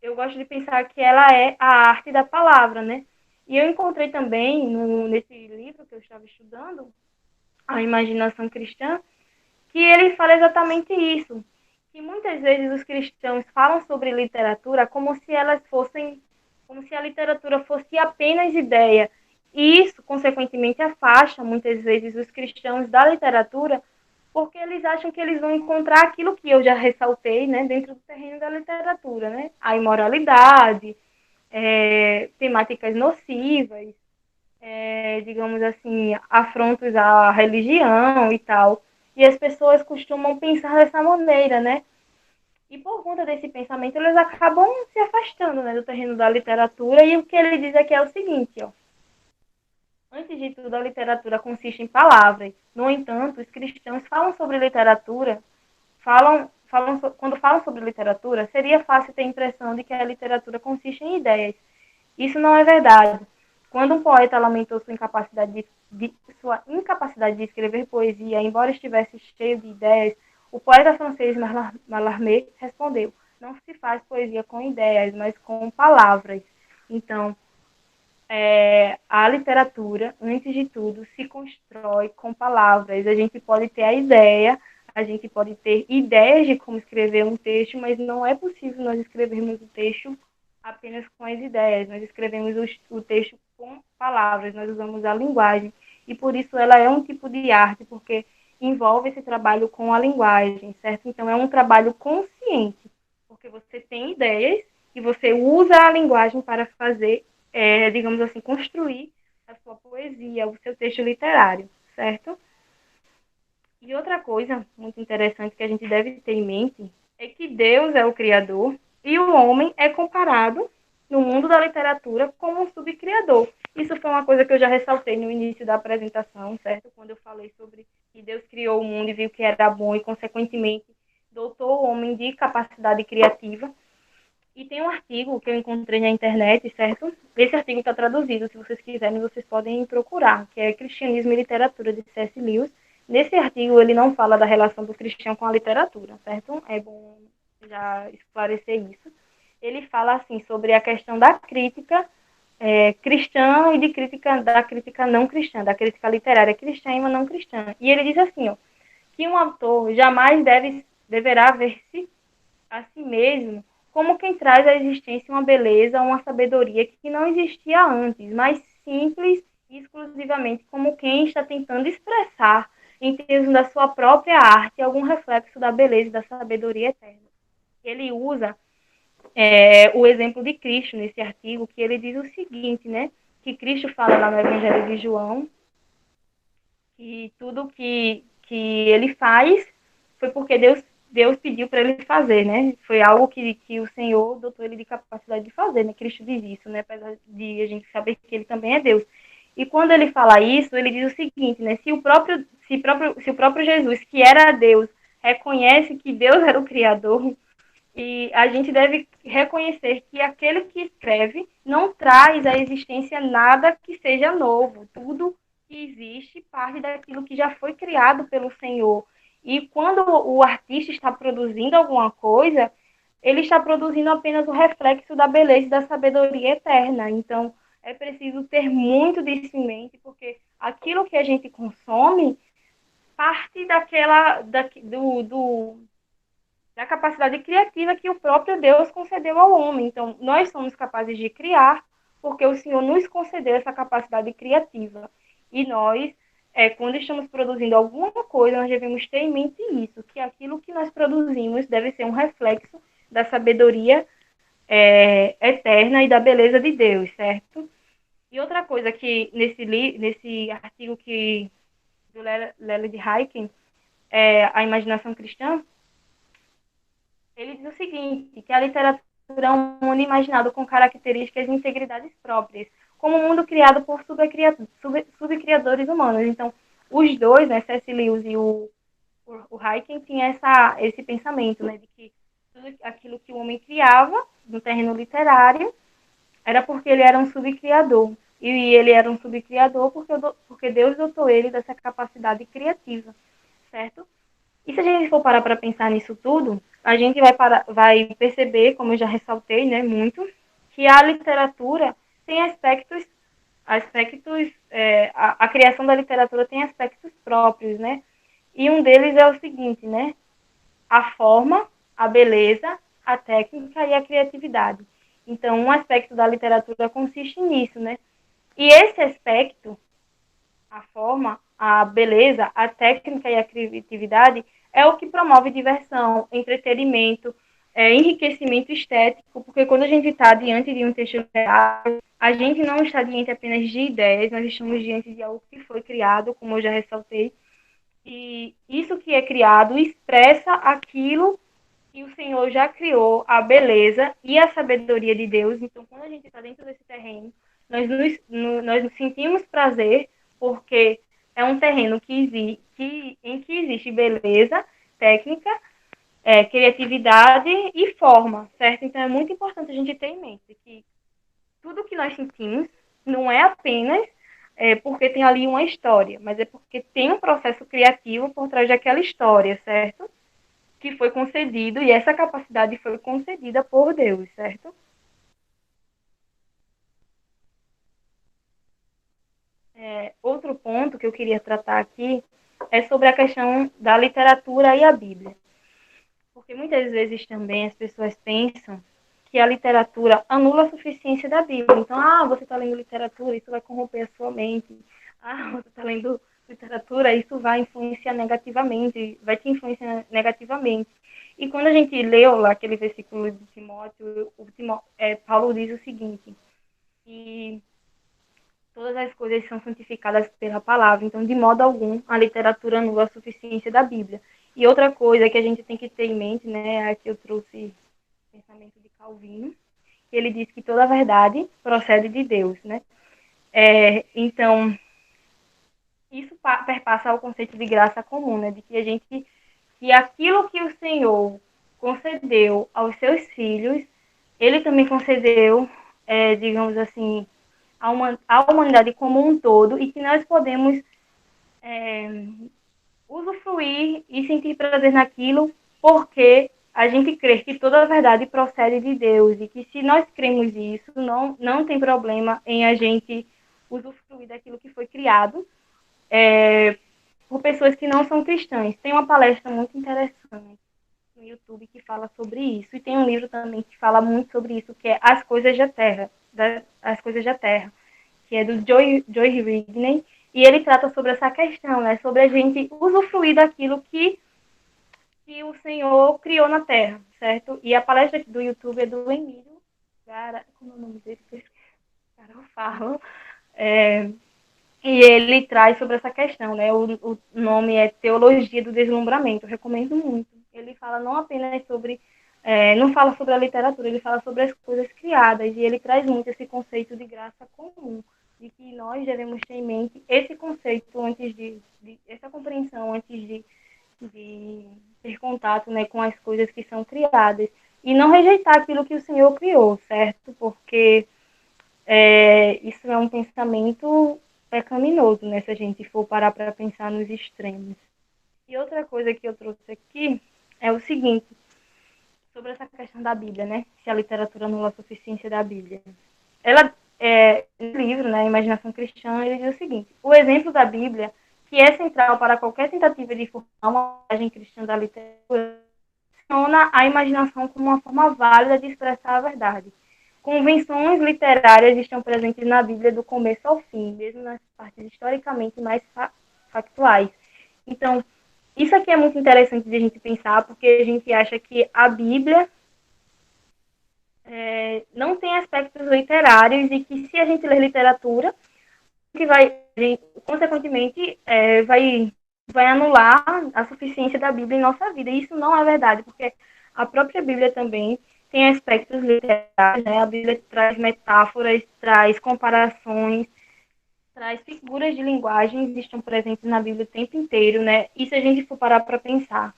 eu gosto de pensar que ela é a arte da palavra, né? E eu encontrei também, nesse livro que eu estava estudando, A Imaginação Cristã, que ele fala exatamente isso, que muitas vezes os cristãos falam sobre literatura como se a literatura fosse apenas ideia. E isso, consequentemente, afasta muitas vezes os cristãos da literatura, porque eles acham que eles vão encontrar aquilo que eu já ressaltei, né, dentro do terreno da literatura, né? A imoralidade, temáticas nocivas, digamos assim, afrontos à religião e tal. E as pessoas costumam pensar dessa maneira, né? E por conta desse pensamento, eles acabam se afastando, né, do terreno da literatura. E o que ele diz aqui é o seguinte, ó. Antes de tudo, a literatura consiste em palavras. No entanto, os cristãos falam sobre literatura, quando falam sobre literatura, seria fácil ter a impressão de que a literatura consiste em ideias. Isso não é verdade. Quando um poeta lamentou sua incapacidade de escrever poesia, embora estivesse cheio de ideias, o poeta francês Mallarmé respondeu: não se faz poesia com ideias, mas com palavras. Então, a literatura, antes de tudo, se constrói com palavras. A gente pode ter a ideia, a gente pode ter ideias de como escrever um texto, mas não é possível nós escrevermos o texto apenas com as ideias. Nós escrevemos o texto com palavras, nós usamos a linguagem. E por isso ela é um tipo de arte, porque envolve esse trabalho com a linguagem, certo? Então é um trabalho consciente, porque você tem ideias e você usa a linguagem para fazer, digamos assim, construir a sua poesia, o seu texto literário, certo? E outra coisa muito interessante que a gente deve ter em mente é que Deus é o Criador e o homem é comparado no mundo da literatura como um subcriador. Isso foi uma coisa que eu já ressaltei no início da apresentação, certo? Quando eu falei sobre que Deus criou o mundo e viu que era bom e, consequentemente, dotou o homem de capacidade criativa. E tem um artigo que eu encontrei na internet, certo? Esse artigo está traduzido, se vocês quiserem, vocês podem procurar, que é Cristianismo e Literatura, de C.S. Lewis. Nesse artigo, ele não fala da relação do cristão com a literatura, certo? É bom já esclarecer isso. Ele fala, assim, sobre a questão da crítica cristã e da crítica não cristã, da crítica literária cristã e uma não cristã. E ele diz assim, ó, que um autor jamais deverá ver-se a si mesmo como quem traz à existência uma beleza, uma sabedoria que não existia antes, mas simples e exclusivamente como quem está tentando expressar, em termos da sua própria arte, algum reflexo da beleza e da sabedoria eterna. Ele usa o exemplo de Cristo nesse artigo, que ele diz o seguinte, né? Que Cristo fala lá no Evangelho de João, que tudo que ele faz foi porque Deus pediu para ele fazer, né? Foi algo que o Senhor dotou ele de capacidade de fazer, né? Cristo diz isso, né? Apesar de a gente saber que ele também é Deus. E quando ele fala isso, ele diz o seguinte, né? Se o próprio Jesus, que era Deus, reconhece que Deus era o Criador, e a gente deve reconhecer que aquele que escreve não traz à existência nada que seja novo. Tudo que existe parte daquilo que já foi criado pelo Senhor. E quando o artista está produzindo alguma coisa, ele está produzindo apenas o reflexo da beleza e da sabedoria eterna. Então, é preciso ter muito disso em mente, porque aquilo que a gente consome parte da capacidade criativa que o próprio Deus concedeu ao homem. Então, nós somos capazes de criar, porque o Senhor nos concedeu essa capacidade criativa. E nós, quando estamos produzindo alguma coisa, nós devemos ter em mente isso, que aquilo que nós produzimos deve ser um reflexo da sabedoria eterna e da beleza de Deus, certo? E outra coisa que nesse artigo do Leled Heiken, A Imaginação Cristã, ele diz o seguinte, que a literatura é um mundo imaginado com características e integridades próprias, como um mundo criado por subcriadores humanos. Então, os dois, né, C.S. Lewis e o Heiken, tinham esse pensamento, né, de que tudo aquilo que o homem criava no terreno literário era porque ele era um subcriador. E ele era um subcriador porque Deus dotou ele dessa capacidade criativa, certo? E se a gente for parar para pensar nisso tudo, a gente vai perceber, como eu já ressaltei, né, muito, que a literatura tem a criação da literatura tem aspectos próprios, né? E um deles é o seguinte, né? A forma, a beleza, a técnica e a criatividade. Então, um aspecto da literatura consiste nisso, né? E esse aspecto, a forma, a beleza, a técnica e a criatividade é o que promove diversão, entretenimento, enriquecimento estético, porque quando a gente está diante de um texto literário, a gente não está diante apenas de ideias, nós estamos diante de algo que foi criado, como eu já ressaltei, e isso que é criado expressa aquilo que o Senhor já criou, a beleza e a sabedoria de Deus. Então, quando a gente está dentro desse terreno, nós nos sentimos prazer, porque é um terreno em que existe beleza, técnica, criatividade e forma, certo? Então, é muito importante a gente ter em mente que tudo que nós sentimos não é apenas porque tem ali uma história, mas é porque tem um processo criativo por trás daquela história, certo? Que foi concedido, e essa capacidade foi concedida por Deus, certo? Outro ponto que eu queria tratar aqui é sobre a questão da literatura e a Bíblia. Porque muitas vezes também as pessoas pensam que a literatura anula a suficiência da Bíblia. Então, você está lendo literatura, isso vai corromper a sua mente. Você está lendo literatura, isso vai influenciar negativamente, vai te influenciar negativamente. E quando a gente leu lá aquele versículo de Timóteo, Paulo diz o seguinte, que todas as coisas são santificadas pela palavra, então, de modo algum, a literatura anula a suficiência da Bíblia. E outra coisa que a gente tem que ter em mente, né, aqui eu trouxe o pensamento de Calvino, que ele diz que toda a verdade procede de Deus, né? Então, isso perpassa o conceito de graça comum, né, de que que aquilo que o Senhor concedeu aos seus filhos, ele também concedeu, digamos assim, à humanidade como um todo, e que nós podemos usufruir e sentir prazer naquilo, porque a gente crê que toda a verdade procede de Deus, e que se nós cremos isso, não tem problema em a gente usufruir daquilo que foi criado, por pessoas que não são cristãs. Tem uma palestra muito interessante no YouTube que fala sobre isso, e tem um livro também que fala muito sobre isso, que é As Coisas da Terra, As Coisas da Terra, que é do Joy Ridney, e ele trata sobre essa questão, né, sobre a gente usufruir daquilo que o Senhor criou na Terra, certo? E a palestra do YouTube é do Emílio, cara, como é o nome dele? Cara, eu falo. E ele traz sobre essa questão, né? O nome é Teologia do Deslumbramento. Eu recomendo muito. Ele fala não apenas sobre, não fala sobre a literatura, ele fala sobre as coisas criadas, e ele traz muito esse conceito de graça comum, de que nós devemos ter em mente esse conceito antes de essa compreensão antes de ter contato, né, com as coisas que são criadas, e não rejeitar aquilo que o Senhor criou, certo? Porque isso é um pensamento pecaminoso, né, se a gente for parar para pensar nos extremos. E outra coisa que eu trouxe aqui é o seguinte, sobre essa questão da Bíblia, né, se a literatura anula a suficiência da Bíblia. Ela, no livro, né, Imaginação Cristã, ele diz o seguinte, o exemplo da Bíblia, que é central para qualquer tentativa de formar uma imagem cristã da literatura, funciona a imaginação como uma forma válida de expressar a verdade. Convenções literárias estão presentes na Bíblia do começo ao fim, mesmo nas partes historicamente mais factuais. Então, isso aqui é muito interessante de a gente pensar, porque a gente acha que a Bíblia não tem aspectos literários e que se a gente ler literatura, que vai, consequentemente, vai anular a suficiência da Bíblia em nossa vida. E isso não é verdade, porque a própria Bíblia também tem aspectos literários, né? A Bíblia traz metáforas, traz comparações, traz figuras de linguagem que estão presentes na Bíblia o tempo inteiro, né? E se a gente for parar para pensar,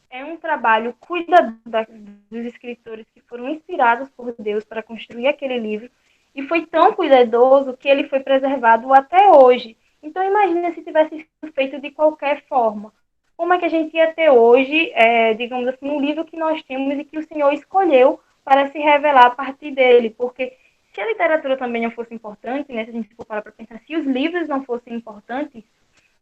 é um trabalho cuidadoso dos escritores que foram inspirados por Deus para construir aquele livro, e foi tão cuidadoso que ele foi preservado até hoje. Então, imagina se tivesse sido feito de qualquer forma. Como é que a gente ia ter hoje, digamos assim, um livro que nós temos e que o Senhor escolheu para se revelar a partir dele? Porque se a literatura também não fosse importante, né, se a gente for parar para pensar, se os livros não fossem importantes,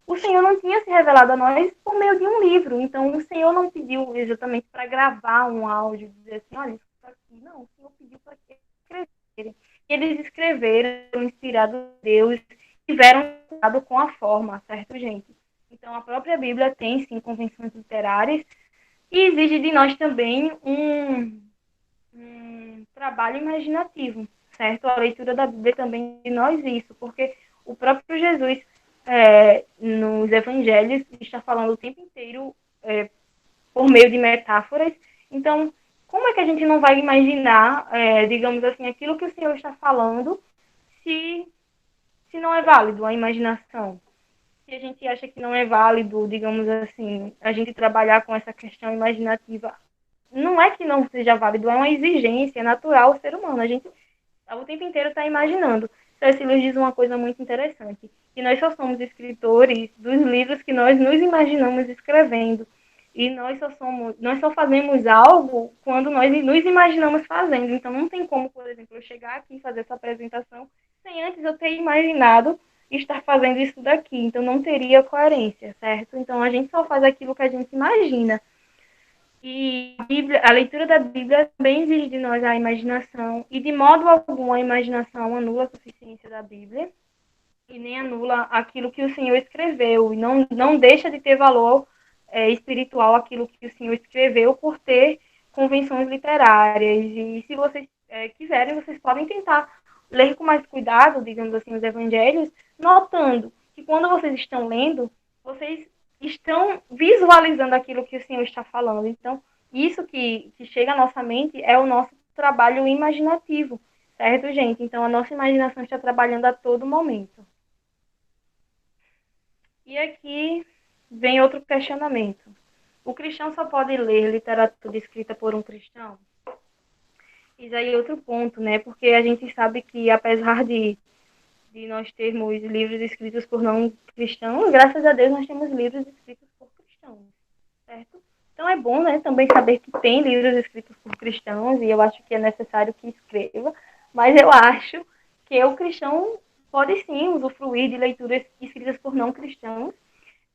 o Senhor não tinha se revelado a nós por meio de um livro. Então, o Senhor não pediu exatamente para gravar um áudio, dizer assim, olha, isso aqui. Não, o Senhor pediu para que escreverem. E eles escreveram, inspirados por Deus, tiveram cuidado com a forma, certo, gente? Então, a própria Bíblia tem, sim, convenções literárias e exige de nós também um trabalho imaginativo, certo? A leitura da Bíblia também de nós isso, porque o próprio Jesus, nos evangelhos, está falando o tempo inteiro por meio de metáforas. Então, como é que a gente não vai imaginar, digamos assim, aquilo que o Senhor está falando, se, se não é válido a imaginação? Se a gente acha que não é válido, digamos assim, a gente trabalhar com essa questão imaginativa, não é que não seja válido, é uma exigência natural ao ser humano. A gente o tempo inteiro está imaginando. C.S. Lewis diz uma coisa muito interessante, que nós só somos escritores dos livros que nós nos imaginamos escrevendo. E nós só fazemos algo quando nós nos imaginamos fazendo. Então não tem como, por exemplo, eu chegar aqui e fazer essa apresentação sem antes eu ter imaginado estar fazendo isso daqui. Então não teria coerência, certo? Então a gente só faz aquilo que a gente imagina. E a leitura da Bíblia também exige de nós a imaginação, e de modo algum a imaginação anula a suficiência da Bíblia, e nem anula aquilo que o Senhor escreveu, e não deixa de ter valor espiritual aquilo que o Senhor escreveu por ter convenções literárias. E se vocês quiserem, vocês podem tentar ler com mais cuidado, digamos assim, os evangelhos, notando que quando vocês estão lendo, vocês estão visualizando aquilo que o Senhor está falando. Então, isso que chega à nossa mente é o nosso trabalho imaginativo, certo, gente? Então, a nossa imaginação está trabalhando a todo momento. E aqui vem outro questionamento. O cristão só pode ler literatura escrita por um cristão? Isso aí é outro ponto, né? Porque a gente sabe que, apesar de nós termos livros escritos por não cristãos, graças a Deus nós temos livros escritos por cristãos, certo? Então é bom, né, também saber que tem livros escritos por cristãos, e eu acho que é necessário que escreva, mas eu acho que o cristão pode sim usufruir de leituras escritas por não cristãos,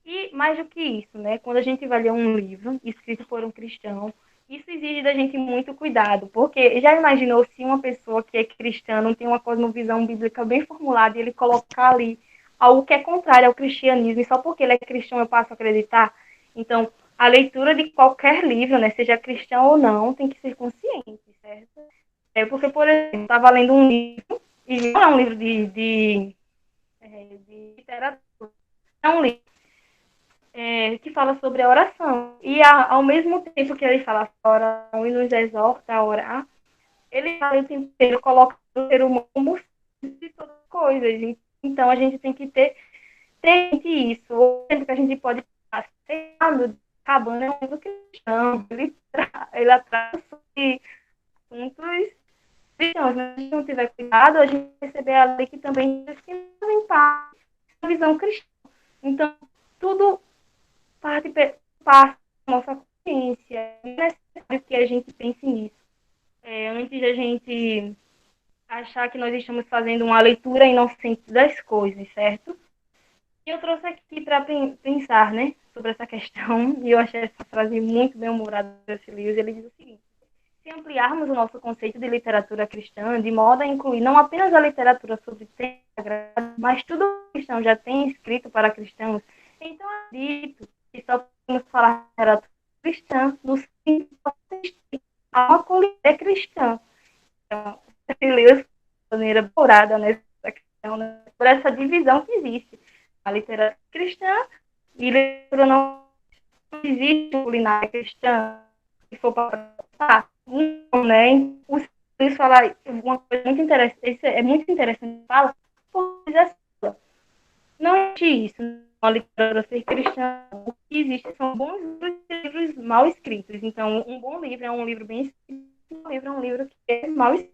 E mais do que isso, né? Quando a gente vai ler um livro escrito por um cristão, isso exige da gente muito cuidado, porque já imaginou se uma pessoa que é cristã não tem uma cosmovisão bíblica bem formulada e ele colocar ali algo que é contrário ao cristianismo, e só porque ele é cristão eu passo a acreditar? Então, a leitura de qualquer livro, né, seja cristão ou não, tem que ser consciente, certo? É porque, por exemplo, eu estava lendo um livro, e não é um livro de literatura, é um livro que fala sobre a oração. E ao mesmo tempo que ele fala a oração e nos exorta a orar, ele fala o tempo inteiro colocando o ser humano como de todas as coisas. Então a gente tem que ter isso. O tempo que a gente pode passar acabando é um livro cristão. Ele atrás de assuntos cristãos. Se a gente não tiver cuidado, a gente vai perceber ali que também que não tem a visão cristã. Então, tudo parte da nossa consciência. É necessário que a gente pense nisso. Antes da gente achar que nós estamos fazendo uma leitura inocente das coisas, certo? E eu trouxe aqui para pensar, né, sobre essa questão, e eu achei essa frase muito bem-humorada desse livro. Ele diz o seguinte: se ampliarmos o nosso conceito de literatura cristã, de modo a incluir não apenas a literatura sobre temas sagrados, mas tudo que o cristão já tem escrito para cristãos, então acredito que só podemos falar de literatura cristã no sentido de uma colheita cristã. Então, leu de maneira apurada nessa questão, né, por essa divisão que existe. A literatura cristã e a literatura não existe culinária cristã, se for para pensar. Então, né, os livros falar uma coisa muito interessante, isso é muito interessante, fala, porque não existe isso na literatura ser cristã. O que existe são bons livros e livros mal escritos. Então, um bom livro é um livro bem escrito, um livro é um livro que é mal escrito.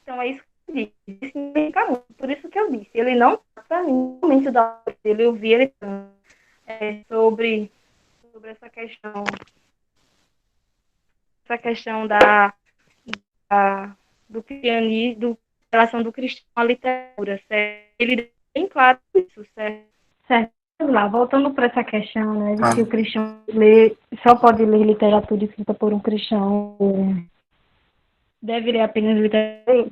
Então, é isso que eu disse. Isso significa muito. Por isso que eu disse. Ele não, para mim, no momento da dele, eu vi ele sobre essa questão do cristianismo, relação do cristão à literatura, certo? Ele deixa bem claro isso, certo? Certo. Vamos lá, voltando para essa questão, né, de que o cristão só pode ler literatura escrita por um cristão, deve ler apenas literatura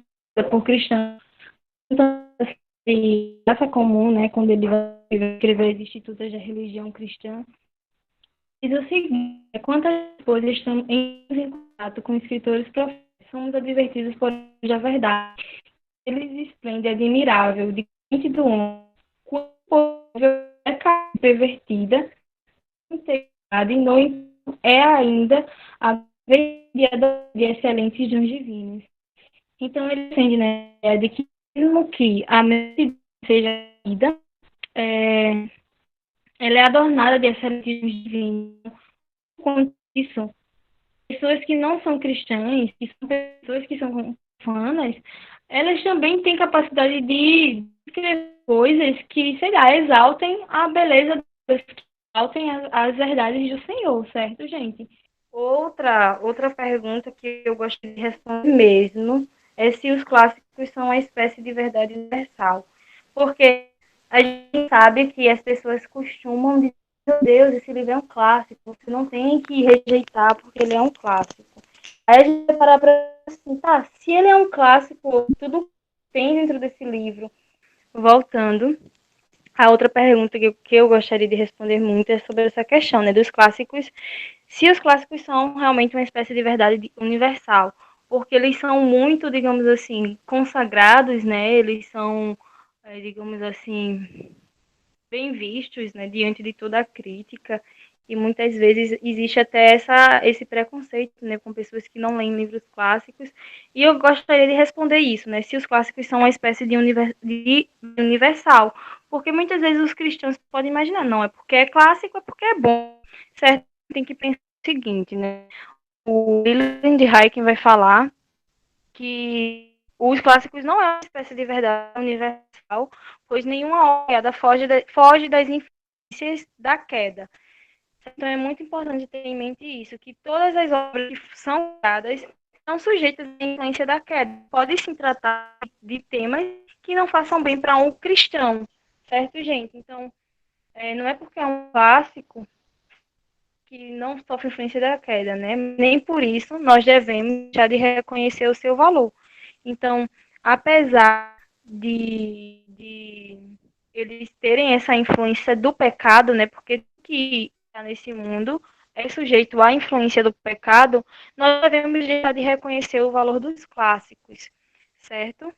por cristão. Então, essa comum, né, quando ele vai escrever as institutas da religião cristã, diz o seguinte: quantas coisas estamos em contato com escritores proféticos, somos advertidos por a verdade. Eles esplendem admirável, diante do homem, quando é pervertida, integrada, e não é ainda a de excelentes dons divinos. Então, ele defende, né, de que mesmo que a mente seja vida, ela é adornada de excelentes dons divinos. Com isso, pessoas que não são cristãs, que são pessoas que são profanas, elas também têm capacidade de escrever coisas que, sei lá, exaltem a beleza de Deus, que exaltem as verdades do Senhor, certo, gente? Outra pergunta que eu gostaria de responder mesmo é se os clássicos são uma espécie de verdade universal. Porque a gente sabe que as pessoas costumam dizer: meu Deus, esse livro é um clássico, você não tem que rejeitar porque ele é um clássico. Aí a gente vai parar para assim, tá, se ele é um clássico, tudo que tem dentro desse livro. Voltando, a outra pergunta que eu gostaria de responder muito é sobre essa questão, né, dos clássicos, se os clássicos são realmente uma espécie de verdade universal, porque eles são muito, digamos assim, consagrados, né, eles são, digamos assim, bem vistos, né, diante de toda a crítica, e muitas vezes existe até esse preconceito, né, com pessoas que não leem livros clássicos, e eu gostaria de responder isso, né, se os clássicos são uma espécie de universal, porque muitas vezes os cristãos podem imaginar: não, é porque é clássico, é porque é bom, certo? Tem que pensar o seguinte, né, o William de Hyken vai falar que os clássicos não é uma espécie de verdade universal, pois nenhuma obra foge das influências da queda. Então é muito importante ter em mente isso, que todas as obras que são criadas são sujeitas à influência da queda. Pode se tratar de temas que não façam bem para um cristão, certo, gente? Então, não é porque é um clássico que não sofre influência da queda, né? Nem por isso nós devemos deixar de reconhecer o seu valor. Então, apesar de eles terem essa influência do pecado, né? Porque que está nesse mundo é sujeito à influência do pecado, nós devemos deixar de reconhecer o valor dos clássicos, certo?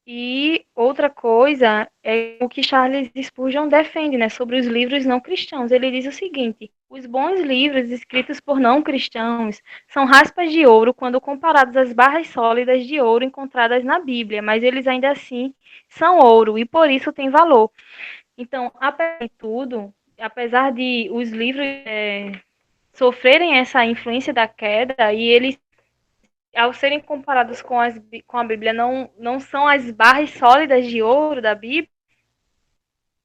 E outra coisa é o que Charles Spurgeon defende, né, sobre os livros não cristãos. Ele diz o seguinte: os bons livros escritos por não cristãos são raspas de ouro quando comparados às barras sólidas de ouro encontradas na Bíblia, mas eles ainda assim são ouro e por isso têm valor. Então, apesar de tudo, apesar de os livros sofrerem essa influência da queda e eles ao serem comparados com a Bíblia, não são as barras sólidas de ouro da Bíblia,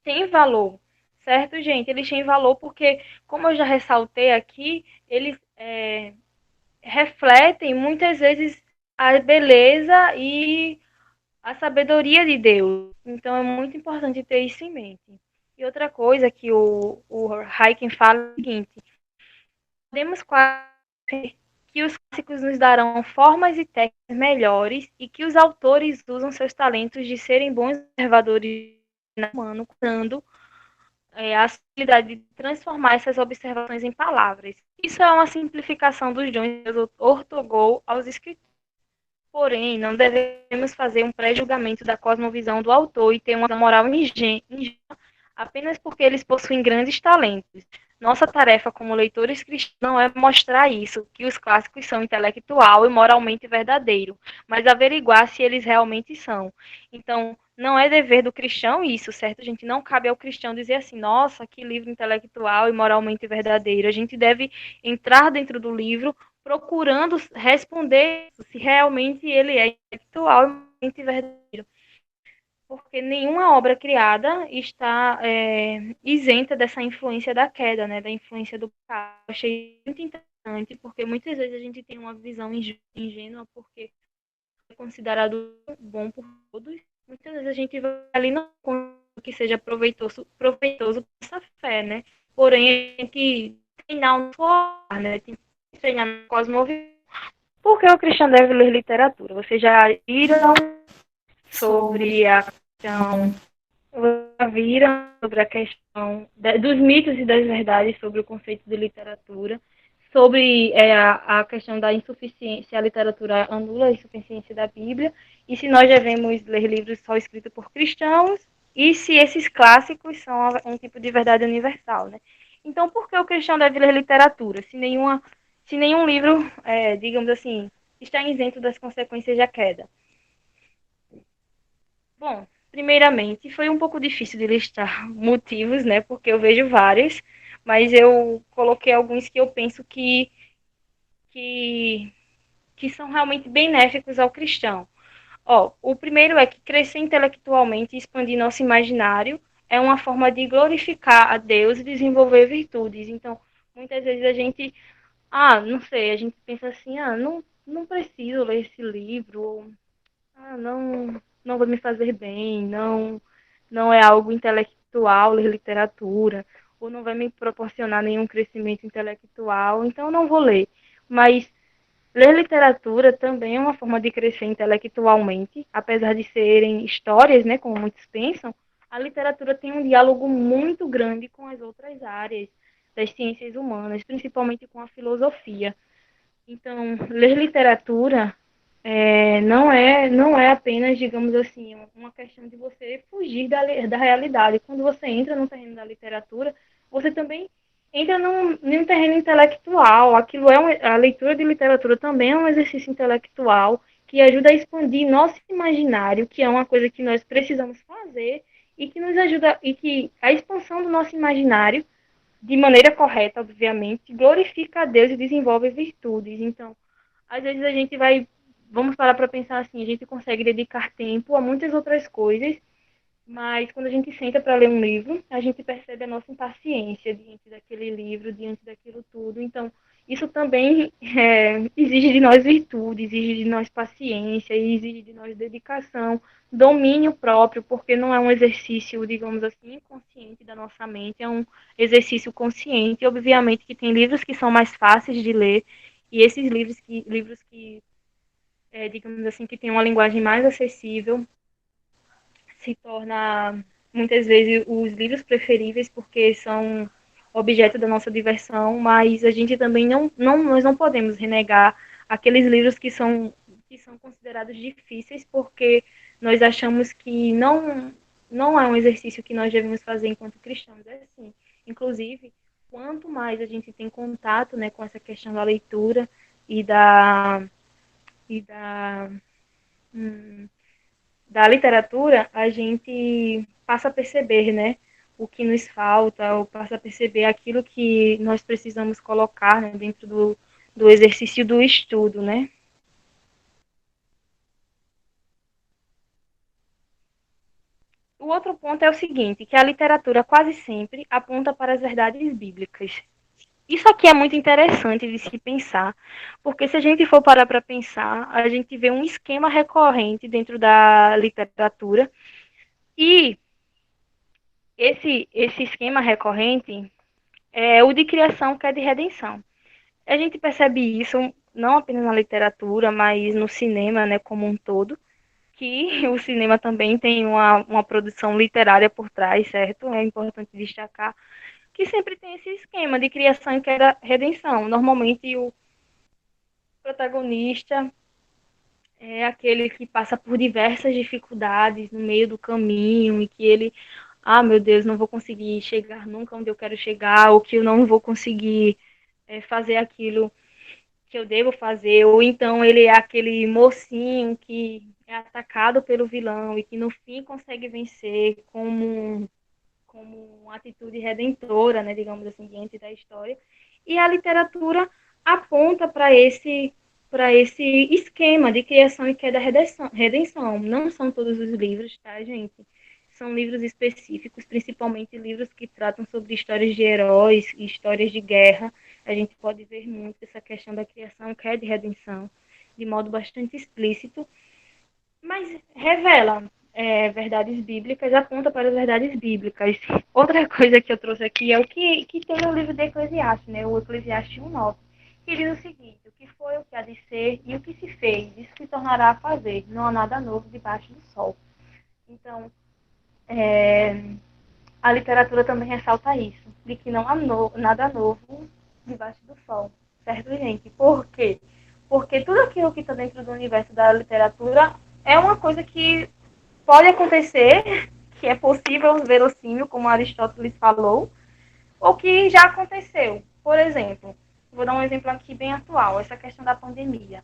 tem valor, certo, gente? Eles têm valor porque, como eu já ressaltei aqui, eles refletem muitas vezes a beleza e a sabedoria de Deus. Então, é muito importante ter isso em mente. E outra coisa que o Heiken fala é o seguinte: podemos quase que os clássicos nos darão formas e técnicas melhores e que os autores usam seus talentos de serem bons observadores humano, usando a habilidade de transformar essas observações em palavras. Isso é uma simplificação dos dons de Deus ortogou aos escritores. Porém, não devemos fazer um pré-julgamento da cosmovisão do autor e ter uma moral ingênua apenas porque eles possuem grandes talentos. Nossa tarefa como leitores cristãos não é mostrar isso, que os clássicos são intelectual e moralmente verdadeiro, mas averiguar se eles realmente são. Então, não é dever do cristão isso, certo? A gente não cabe ao cristão dizer assim, nossa, que livro intelectual e moralmente verdadeiro. A gente deve entrar dentro do livro procurando responder se realmente ele é intelectual e moralmente verdadeiro, porque nenhuma obra criada está isenta dessa influência da queda, né, da influência do pecado. Eu achei muito interessante, porque muitas vezes a gente tem uma visão ingênua, porque é considerado bom por todos. Muitas vezes a gente vai ali não que seja proveitoso para essa fé, né? Porém, a gente treinar um olhar, né? Tem que treinar no cosmovisão. Por que o cristão deve ler literatura? Vocês já viram sobre a questão viram sobre a questão dos mitos e das verdades sobre o conceito de literatura, sobre a questão da insuficiência, se a literatura anula a insuficiência da Bíblia, e se nós devemos ler livros só escritos por cristãos, e se esses clássicos são um tipo de verdade universal, né? Então, por que o cristão deve ler literatura, se nenhum livro, digamos assim, está isento das consequências da queda? Bom, primeiramente, foi um pouco difícil de listar motivos, né? Porque eu vejo vários, mas eu coloquei alguns que eu penso que, que são realmente benéficos ao cristão. Ó, o primeiro é que crescer intelectualmente e expandir nosso imaginário é uma forma de glorificar a Deus e desenvolver virtudes. Então, muitas vezes a gente, não sei, a gente pensa assim, não preciso ler esse livro, ou, não vai me fazer bem, não é algo intelectual ler literatura, ou não vai me proporcionar nenhum crescimento intelectual, então não vou ler. Mas ler literatura também é uma forma de crescer intelectualmente, apesar de serem histórias, né, como muitos pensam, a literatura tem um diálogo muito grande com as outras áreas das ciências humanas, principalmente com a filosofia. Então, ler literatura não é apenas, digamos assim, uma questão de você fugir da realidade. Quando você entra no terreno da literatura, você também entra num terreno intelectual. A leitura de literatura também é um exercício intelectual que ajuda a expandir nosso imaginário, que é uma coisa que nós precisamos fazer e que nos ajuda, e que a expansão do nosso imaginário, de maneira correta, obviamente, glorifica a Deus e desenvolve virtudes. Então, às vezes a gente vamos parar para pensar assim, a gente consegue dedicar tempo a muitas outras coisas, mas quando a gente senta para ler um livro, a gente percebe a nossa impaciência diante daquele livro, diante daquilo tudo. Então, Isso também exige de nós virtude, exige de nós paciência, exige de nós dedicação, domínio próprio, porque não é um exercício, digamos assim, inconsciente da nossa mente, é um exercício consciente. E, obviamente, que tem livros que são mais fáceis de ler, e esses livros que digamos assim, que têm uma linguagem mais acessível, se torna muitas vezes os livros preferíveis porque são objeto da nossa diversão, mas a gente também nós não podemos renegar aqueles livros que são considerados difíceis porque nós achamos que não é um exercício que nós devemos fazer enquanto cristãos, é assim. Inclusive, quanto mais a gente tem contato, né, com essa questão da leitura e da hum, da literatura, a gente passa a perceber, né, o que nos falta, ou passa a perceber aquilo que nós precisamos colocar, né, dentro do exercício do estudo, né. O outro ponto é o seguinte, que a literatura quase sempre aponta para as verdades bíblicas. Isso aqui é muito interessante de se pensar, porque se a gente for parar para pensar, a gente vê um esquema recorrente dentro da literatura, e esse esquema recorrente é o de criação que é de redenção. A gente percebe isso não apenas na literatura, mas no cinema, né, como um todo, que o cinema também tem uma produção literária por trás, certo? É importante destacar que sempre tem esse esquema de criação e queda redenção. Normalmente o protagonista é aquele que passa por diversas dificuldades no meio do caminho e que ele, ah, meu Deus, não vou conseguir chegar nunca onde eu quero chegar, ou que eu não vou conseguir fazer aquilo que eu devo fazer, ou então ele é aquele mocinho que é atacado pelo vilão e que no fim consegue vencer como uma atitude redentora, né, digamos assim, diante da história. E a literatura aponta para esse esquema de criação e queda redenção. Não são todos os livros, tá, gente? São livros específicos, principalmente livros que tratam sobre histórias de heróis e histórias de guerra. A gente pode ver muito essa questão da criação, queda e redenção, de modo bastante explícito, mas revela verdades bíblicas, aponta para as verdades bíblicas. Outra coisa que eu trouxe aqui é o que tem no livro de Eclesiastes, né, o Eclesiastes 1:9, que diz o seguinte: o que foi, o que há de ser e o que se fez, isso se tornará a fazer, não há nada novo debaixo do sol. Então, é, a literatura também ressalta isso, de que não há nada novo debaixo do sol, certo, gente? Por quê? Porque tudo aquilo que está dentro do universo da literatura é uma coisa que pode acontecer, que é possível, verossímil, como Aristóteles falou, ou que já aconteceu. Por exemplo, vou dar um exemplo aqui bem atual, essa questão da pandemia.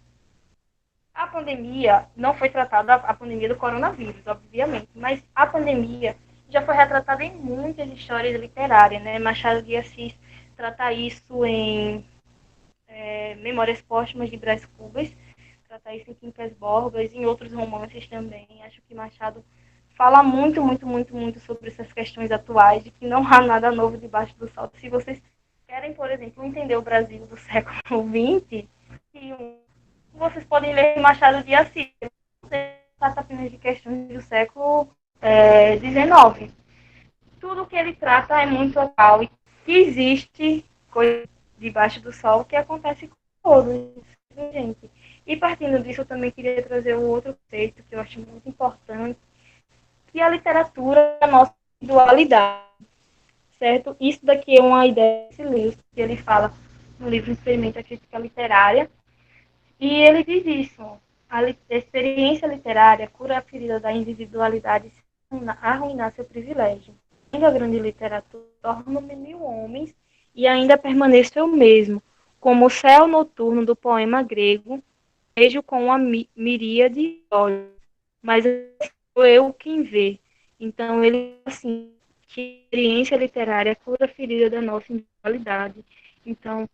A pandemia não foi tratada, a pandemia do coronavírus, obviamente, mas a pandemia já foi retratada em muitas histórias literárias, né? Machado de Assis trata isso em Memórias Póstumas de Brás Cubas, trata isso em Quincas Borba, em outros romances também. Acho que Machado fala muito, muito, muito, muito sobre essas questões atuais, de que não há nada novo debaixo do sol. Se vocês querem, por exemplo, entender o Brasil do século XX, vocês podem ler Machado de Assis. Não se trata apenas de questões do século XIX. Tudo que ele trata é muito atual e que existe coisa debaixo do sol que acontece com todos, gente. E partindo disso, eu também queria trazer um outro conceito que eu acho muito importante, que é a literatura é a nossa individualidade, certo? Isso daqui é uma ideia desse livro, que ele fala no livro Experimento a Crítica Literária, e ele diz isso: a experiência literária cura a ferida da individualidade sem arruinar seu privilégio. A grande literatura torna-me mil homens e ainda permaneço eu mesmo, como o céu noturno do poema grego, vejo com uma miríade de olhos, mas sou eu quem vê. Então ele assim, que a experiência literária cura a ferida da nossa individualidade. Então,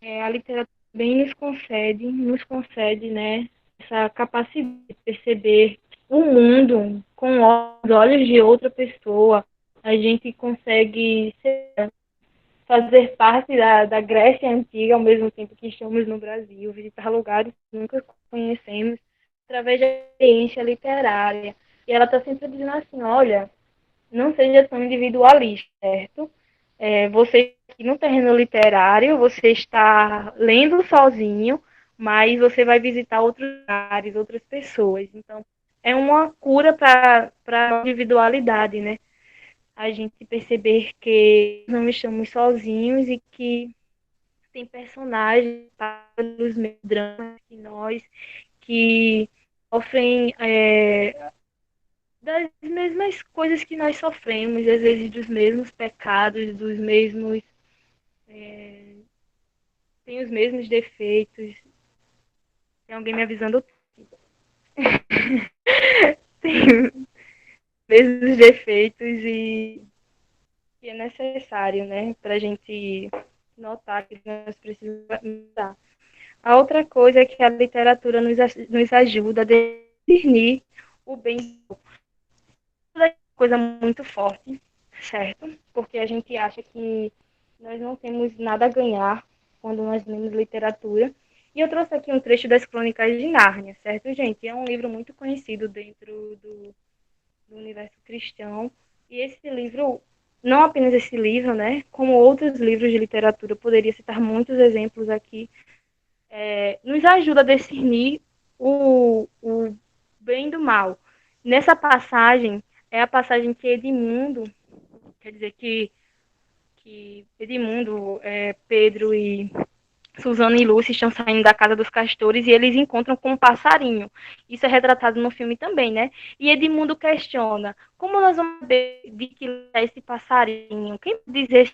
a literatura também nos concede, né, essa capacidade de perceber o mundo com os olhos de outra pessoa. A gente consegue ser fazer parte da Grécia Antiga, ao mesmo tempo que estamos no Brasil, visitar lugares que nunca conhecemos, através da experiência literária. E ela está sempre dizendo assim, olha, não seja tão individualista, certo? Você aqui no terreno literário, você está lendo sozinho, mas você vai visitar outros lugares, outras pessoas. Então, é uma cura para a individualidade, né? A gente perceber que não estamos sozinhos e que tem personagens pelos mesmos dramas que nós, que sofrem das mesmas coisas que nós sofremos, às vezes dos mesmos pecados, dos mesmos. Tem os mesmos defeitos. Tem alguém me avisando? Tem os mesmos defeitos e que é necessário, né, para a gente notar que nós precisamos mudar. A outra coisa é que a literatura nos ajuda a discernir o bem e o mal. Isso é coisa muito forte, certo? Porque a gente acha que nós não temos nada a ganhar quando nós lemos literatura. E eu trouxe aqui um trecho das Crônicas de Nárnia, certo, gente? É um livro muito conhecido dentro do universo cristão. E esse livro, não apenas esse livro, né? Como outros livros de literatura, poderia citar muitos exemplos aqui, nos ajuda a discernir o bem do mal. Nessa passagem, é a passagem que Edmundo, quer dizer que Edmundo, Pedro e Susana e Lúcia estão saindo da casa dos castores e eles encontram com um passarinho. Isso é retratado no filme também, né? E Edmundo questiona: como nós vamos saber de que é esse passarinho? Quem dizer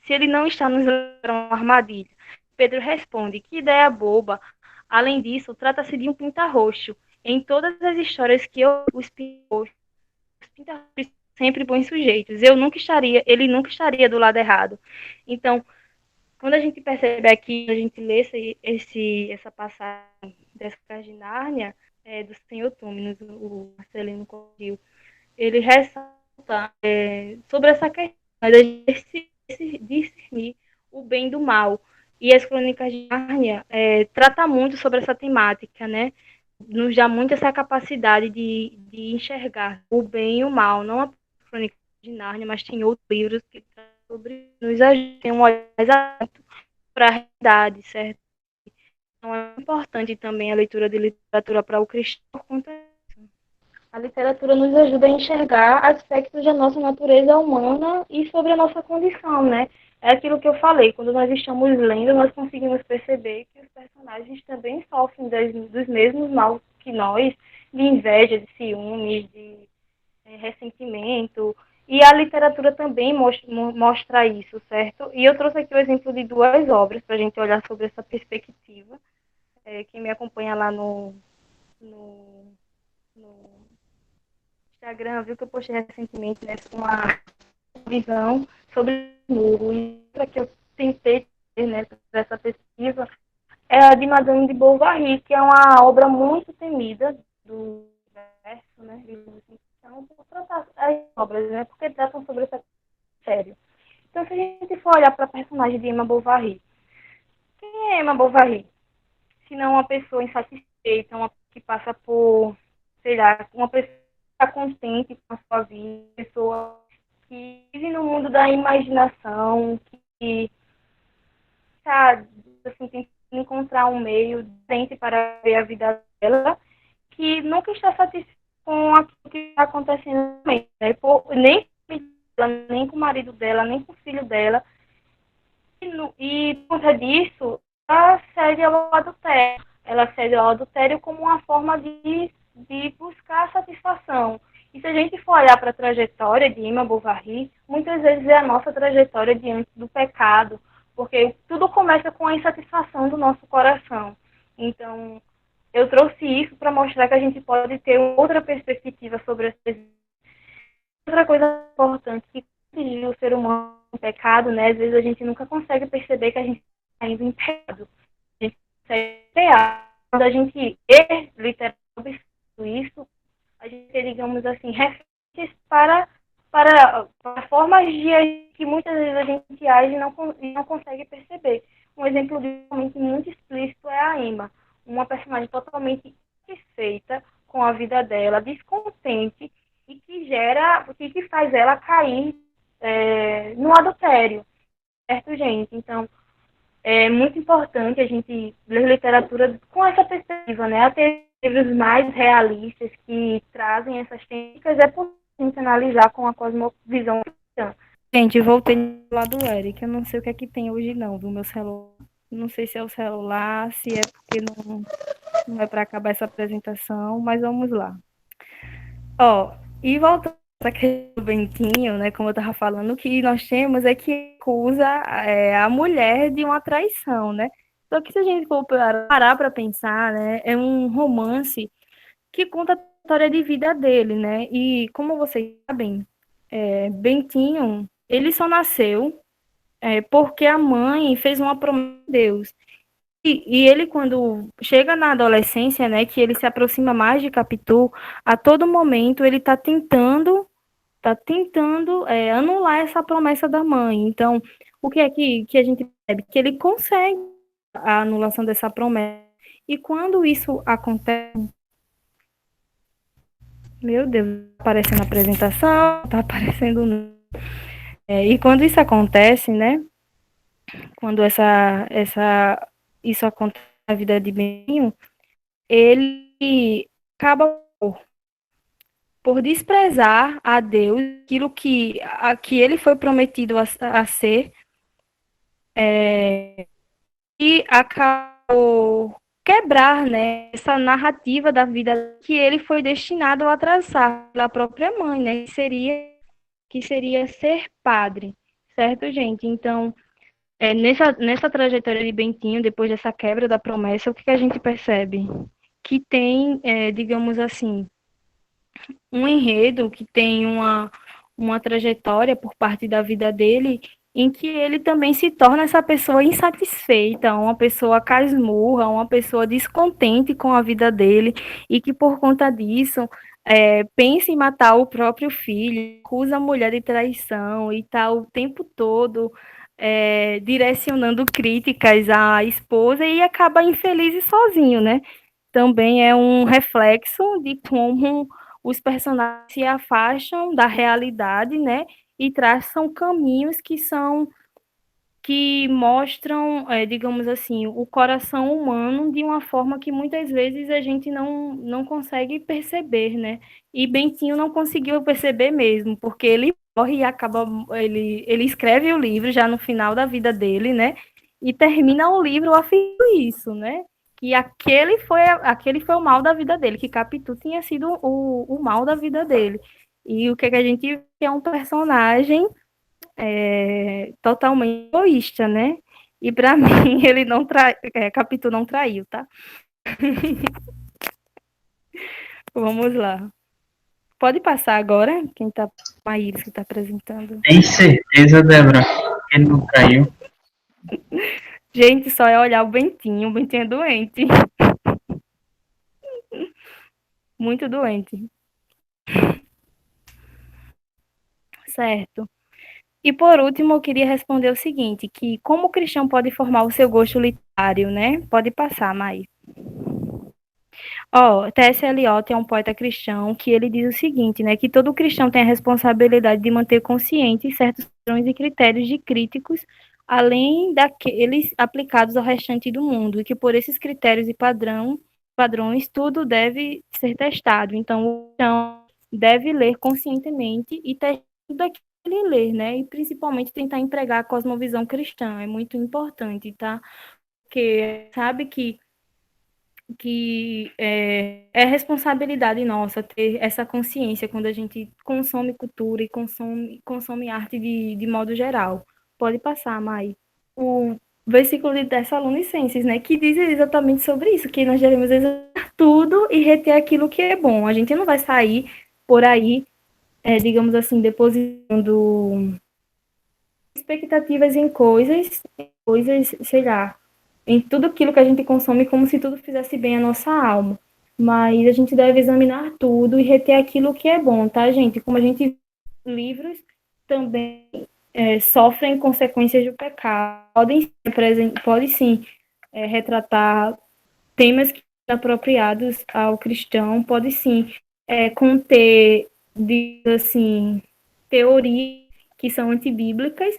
se ele não está nos levando uma armadilha? Pedro responde: que ideia boba. Além disso, trata-se de um pinta-roxo. Em todas as histórias que eu os pinta-roxos sempre bons sujeitos. Ele nunca estaria do lado errado. Então, quando a gente percebe aqui, a gente lê essa passagem dessa casa de Nárnia, do Senhor Túmenos, o Marcelino Cordil, ele ressalta sobre essa questão de discernir o bem do mal. E as Crônicas de Nárnia trata muito sobre essa temática, né? Nos dá muito essa capacidade de enxergar o bem e o mal, não a Crônica de Nárnia, mas tem outros livros que tratam sobre nos ajudam um olhar mais atento para a realidade, certo? Então é importante também a leitura de literatura para o cristão por conta disso. A literatura nos ajuda a enxergar aspectos da nossa natureza humana e sobre a nossa condição, né? É aquilo que eu falei, quando nós estamos lendo, nós conseguimos perceber que os personagens também sofrem dos mesmos maus que nós, de inveja, de ciúmes, de ressentimento. E a literatura também mostra isso, certo? E eu trouxe aqui o exemplo de duas obras para a gente olhar sobre essa perspectiva. Quem me acompanha lá no, no Instagram viu que eu postei recentemente, né, uma visão sobre o muro. E outra que eu tentei ter, né, dessa pesquisa é a de Madame de Bovary, que é uma obra muito temida do universo, né? Então, vou tratar as obras, né? Porque tratam sobre essa série. Então, se a gente for olhar para a personagem de Emma Bovary, quem é Emma Bovary? Se não uma pessoa insatisfeita, uma que passa por, sei lá, uma pessoa que está contente com a sua vida, pessoa que vive no mundo da imaginação, que está assim, tentando encontrar um meio diferente para ver a vida dela, que nunca está satisfeita com aquilo que está acontecendo também, né? Nem com ela, nem com o marido dela, nem com o filho dela. E por conta disso, ela cede ao adultério. Ela cede ao adultério como uma forma de buscar satisfação. E se a gente for olhar para a trajetória de Emma Bovary, muitas vezes é a nossa trajetória diante do pecado, porque tudo começa com a insatisfação do nosso coração. Então, eu trouxe isso para mostrar que a gente pode ter outra perspectiva sobre as. Outra coisa importante que corrigir o ser humano em pecado, né? Às vezes a gente nunca consegue perceber que a gente está indo em pecado. A gente consegue criar. Quando a gente literalmente isso, a gente tem, digamos assim, referências para formas de agir que muitas vezes a gente age e não consegue perceber. Um exemplo realmente muito explícito é a Emma, uma personagem totalmente insatisfeita com a vida dela, descontente, e que faz ela cair no adultério, certo, gente? Então, é muito importante a gente ler literatura com essa perspectiva, né? Até livros mais realistas que trazem essas técnicas é possível a gente analisar com a cosmovisão cristã. Gente, voltei lá do Eric. Eu não sei o que é que tem hoje não, do meu celular. Não sei se é o celular, se é porque não é para acabar essa apresentação, mas vamos lá. Ó, e voltando para aquele Bentinho, né, como eu estava falando, o que nós temos é que acusa a mulher de uma traição, né? Só que se a gente for parar para pensar, né, é um romance que conta a história de vida dele, né? E como vocês sabem, Bentinho, ele só nasceu porque a mãe fez uma promessa a Deus. E ele, quando chega na adolescência, né, que ele se aproxima mais de Capitu, a todo momento ele tá tentando anular essa promessa da mãe. Então, o que é que a gente percebe? Que ele consegue a anulação dessa promessa. E quando isso acontece, meu Deus, tá aparecendo na apresentação, tá aparecendo. E quando isso acontece, né? Quando isso acontece na vida de Bentinho, ele acaba por desprezar a Deus, aquilo que ele foi prometido a ser, e acabou quebrar, né, essa narrativa da vida que ele foi destinado a traçar pela própria mãe, né, que seria ser padre, certo, gente? Então, nessa trajetória de Bentinho, depois dessa quebra da promessa, o que a gente percebe? Que tem, digamos assim, um enredo, que tem uma trajetória por parte da vida dele, em que ele também se torna essa pessoa insatisfeita, uma pessoa casmurra, uma pessoa descontente com a vida dele, e que por conta disso pensa em matar o próprio filho, acusa a mulher de traição e está o tempo todo direcionando críticas à esposa e acaba infeliz e sozinho, né? Também é um reflexo de como os personagens se afastam da realidade, né? E traçam caminhos que mostram, digamos assim, o coração humano de uma forma que muitas vezes a gente não consegue perceber, né? E Bentinho não conseguiu perceber mesmo, porque ele morre e acaba, ele escreve o livro já no final da vida dele, né? E termina o livro afirmando isso, né? Que aquele foi o mal da vida dele, que Capitu tinha sido o mal da vida dele. E o que a gente vê é um personagem totalmente egoísta, né? E para mim ele não Capitu não traiu, tá? Vamos lá. Pode passar agora, quem tá, Maíris que tá apresentando. Tem certeza, Débora, que ele não traiu? Gente, só é olhar o Bentinho é doente. Muito doente. Certo. E por último, eu queria responder o seguinte, que como o cristão pode formar o seu gosto literário, né? Pode passar, Mai. T.S. Eliot é um poeta cristão que ele diz o seguinte, né, que todo cristão tem a responsabilidade de manter conscientes certos padrões e critérios de críticos, além daqueles aplicados ao restante do mundo, e que por esses critérios e padrões tudo deve ser testado. Então, o cristão deve ler conscientemente e testar tudo aquilo que ele lê, né, e principalmente tentar empregar a cosmovisão cristã, é muito importante, tá? Porque sabe que é responsabilidade nossa ter essa consciência quando a gente consome cultura e consome arte de modo geral. Pode passar, Mai. O versículo de Tessalonicenses, né, que diz exatamente sobre isso, que nós devemos examinar tudo e reter aquilo que é bom. A gente não vai sair por aí, digamos assim, depositando expectativas em coisas, sei lá, em tudo aquilo que a gente consome, como se tudo fizesse bem a nossa alma. Mas a gente deve examinar tudo e reter aquilo que é bom, tá, gente? Como a gente livros também sofrem consequências do pecado, podem sim retratar temas que são apropriados ao cristão, pode sim conter, assim, teorias que são antibíblicas.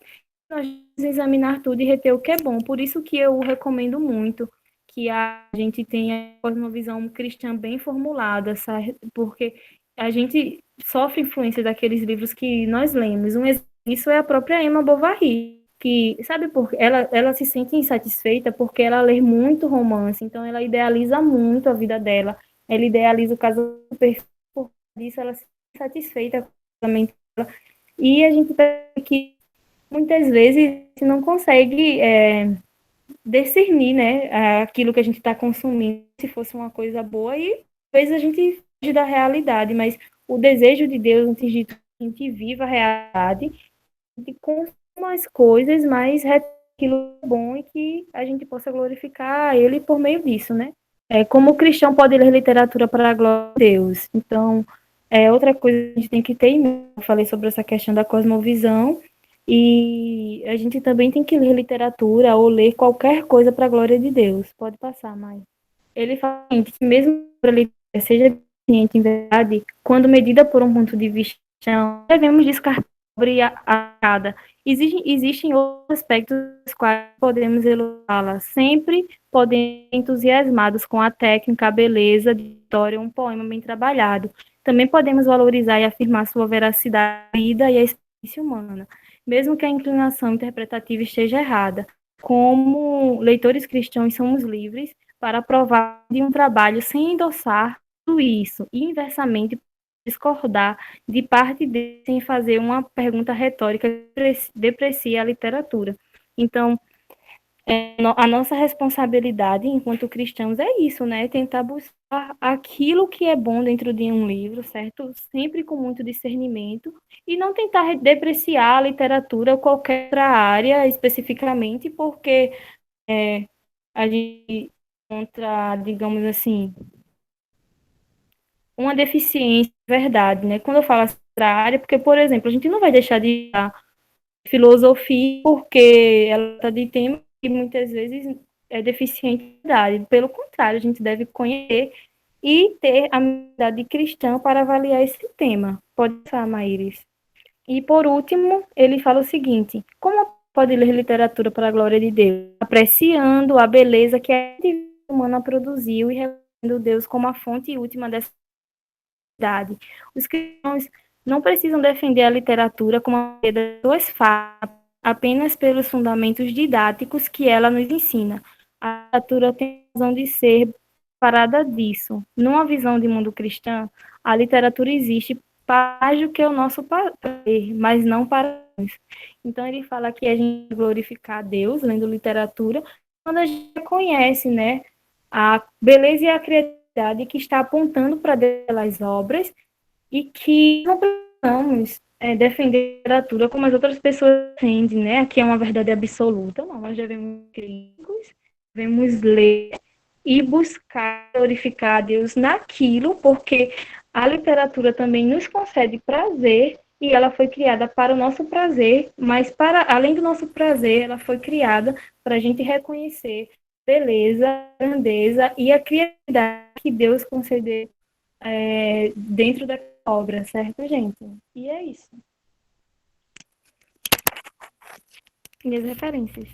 Nós devemos examinar tudo e reter o que é bom. Por isso que eu recomendo muito que a gente tenha uma visão cristã bem formulada, sabe? Porque a gente sofre influência daqueles livros que nós lemos. Isso é a própria Emma Bovary, que, sabe, porque ela se sente insatisfeita porque ela lê muito romance, então ela idealiza muito a vida dela, ela idealiza o casamento perfeito, por isso ela se sente insatisfeita com o casamento dela. E a gente percebe que muitas vezes não consegue discernir, né, aquilo que a gente está consumindo, se fosse uma coisa boa, e às vezes a gente foge da realidade, mas o desejo de Deus, antes de tudo, a gente viva a realidade, de consuma as coisas, mas aquilo é bom e que a gente possa glorificar Ele por meio disso, né? Como o cristão pode ler literatura para a glória de Deus. Então, outra coisa que a gente tem que ter em mente, eu falei sobre essa questão da cosmovisão, e a gente também tem que ler literatura ou ler qualquer coisa para a glória de Deus. Pode passar, Mai. Ele fala que mesmo que a literatura seja ciente em verdade, quando medida por um ponto de vista, não devemos descartar a cada. Existem outros aspectos dos quais podemos elogiá-la. Sempre podemos ser entusiasmados com a técnica, a beleza de história, um poema bem trabalhado. Também podemos valorizar e afirmar sua veracidade, a vida e a experiência humana, mesmo que a inclinação interpretativa esteja errada. Como leitores cristãos, somos livres para aprovar de um trabalho sem endossar tudo isso, e inversamente discordar de parte dele sem fazer uma pergunta retórica que deprecia a literatura. Então, a nossa responsabilidade enquanto cristãos é isso, né? Tentar buscar aquilo que é bom dentro de um livro, certo? Sempre com muito discernimento, e não tentar depreciar a literatura ou qualquer outra área especificamente, porque a gente encontra, digamos assim, uma deficiência de verdade, né? Quando eu falo outra área, porque, por exemplo, a gente não vai deixar de estudar filosofia porque ela está de tema que muitas vezes é deficiente de verdade. Pelo contrário, a gente deve conhecer e ter a habilidade cristã para avaliar esse tema. Pode falar, Maíris. E, por último, ele fala o seguinte: como pode ler literatura para a glória de Deus? Apreciando a beleza que a atividade humana produziu e reconhecendo Deus como a fonte última dessa atividade. Os cristãos não precisam defender a literatura como a das suas falas, apenas pelos fundamentos didáticos que ela nos ensina. A literatura tem razão de ser parada disso. Numa visão de mundo cristã, a literatura existe para mais do que o nosso prazer, mas não para nós. Então ele fala que a gente glorificar a Deus lendo literatura quando a gente conhece, né, a beleza e a criatividade que está apontando para delas obras, e que não precisamos defender a literatura como as outras pessoas defendem, né? Aqui é uma verdade absoluta, não, nós devemos ser críticos, devemos ler e buscar glorificar a Deus naquilo, porque a literatura também nos concede prazer e ela foi criada para o nosso prazer, mas para além do nosso prazer, ela foi criada para a gente reconhecer beleza, grandeza e a criatividade que Deus concedeu dentro da obra, certo, gente? E é isso. Minhas referências.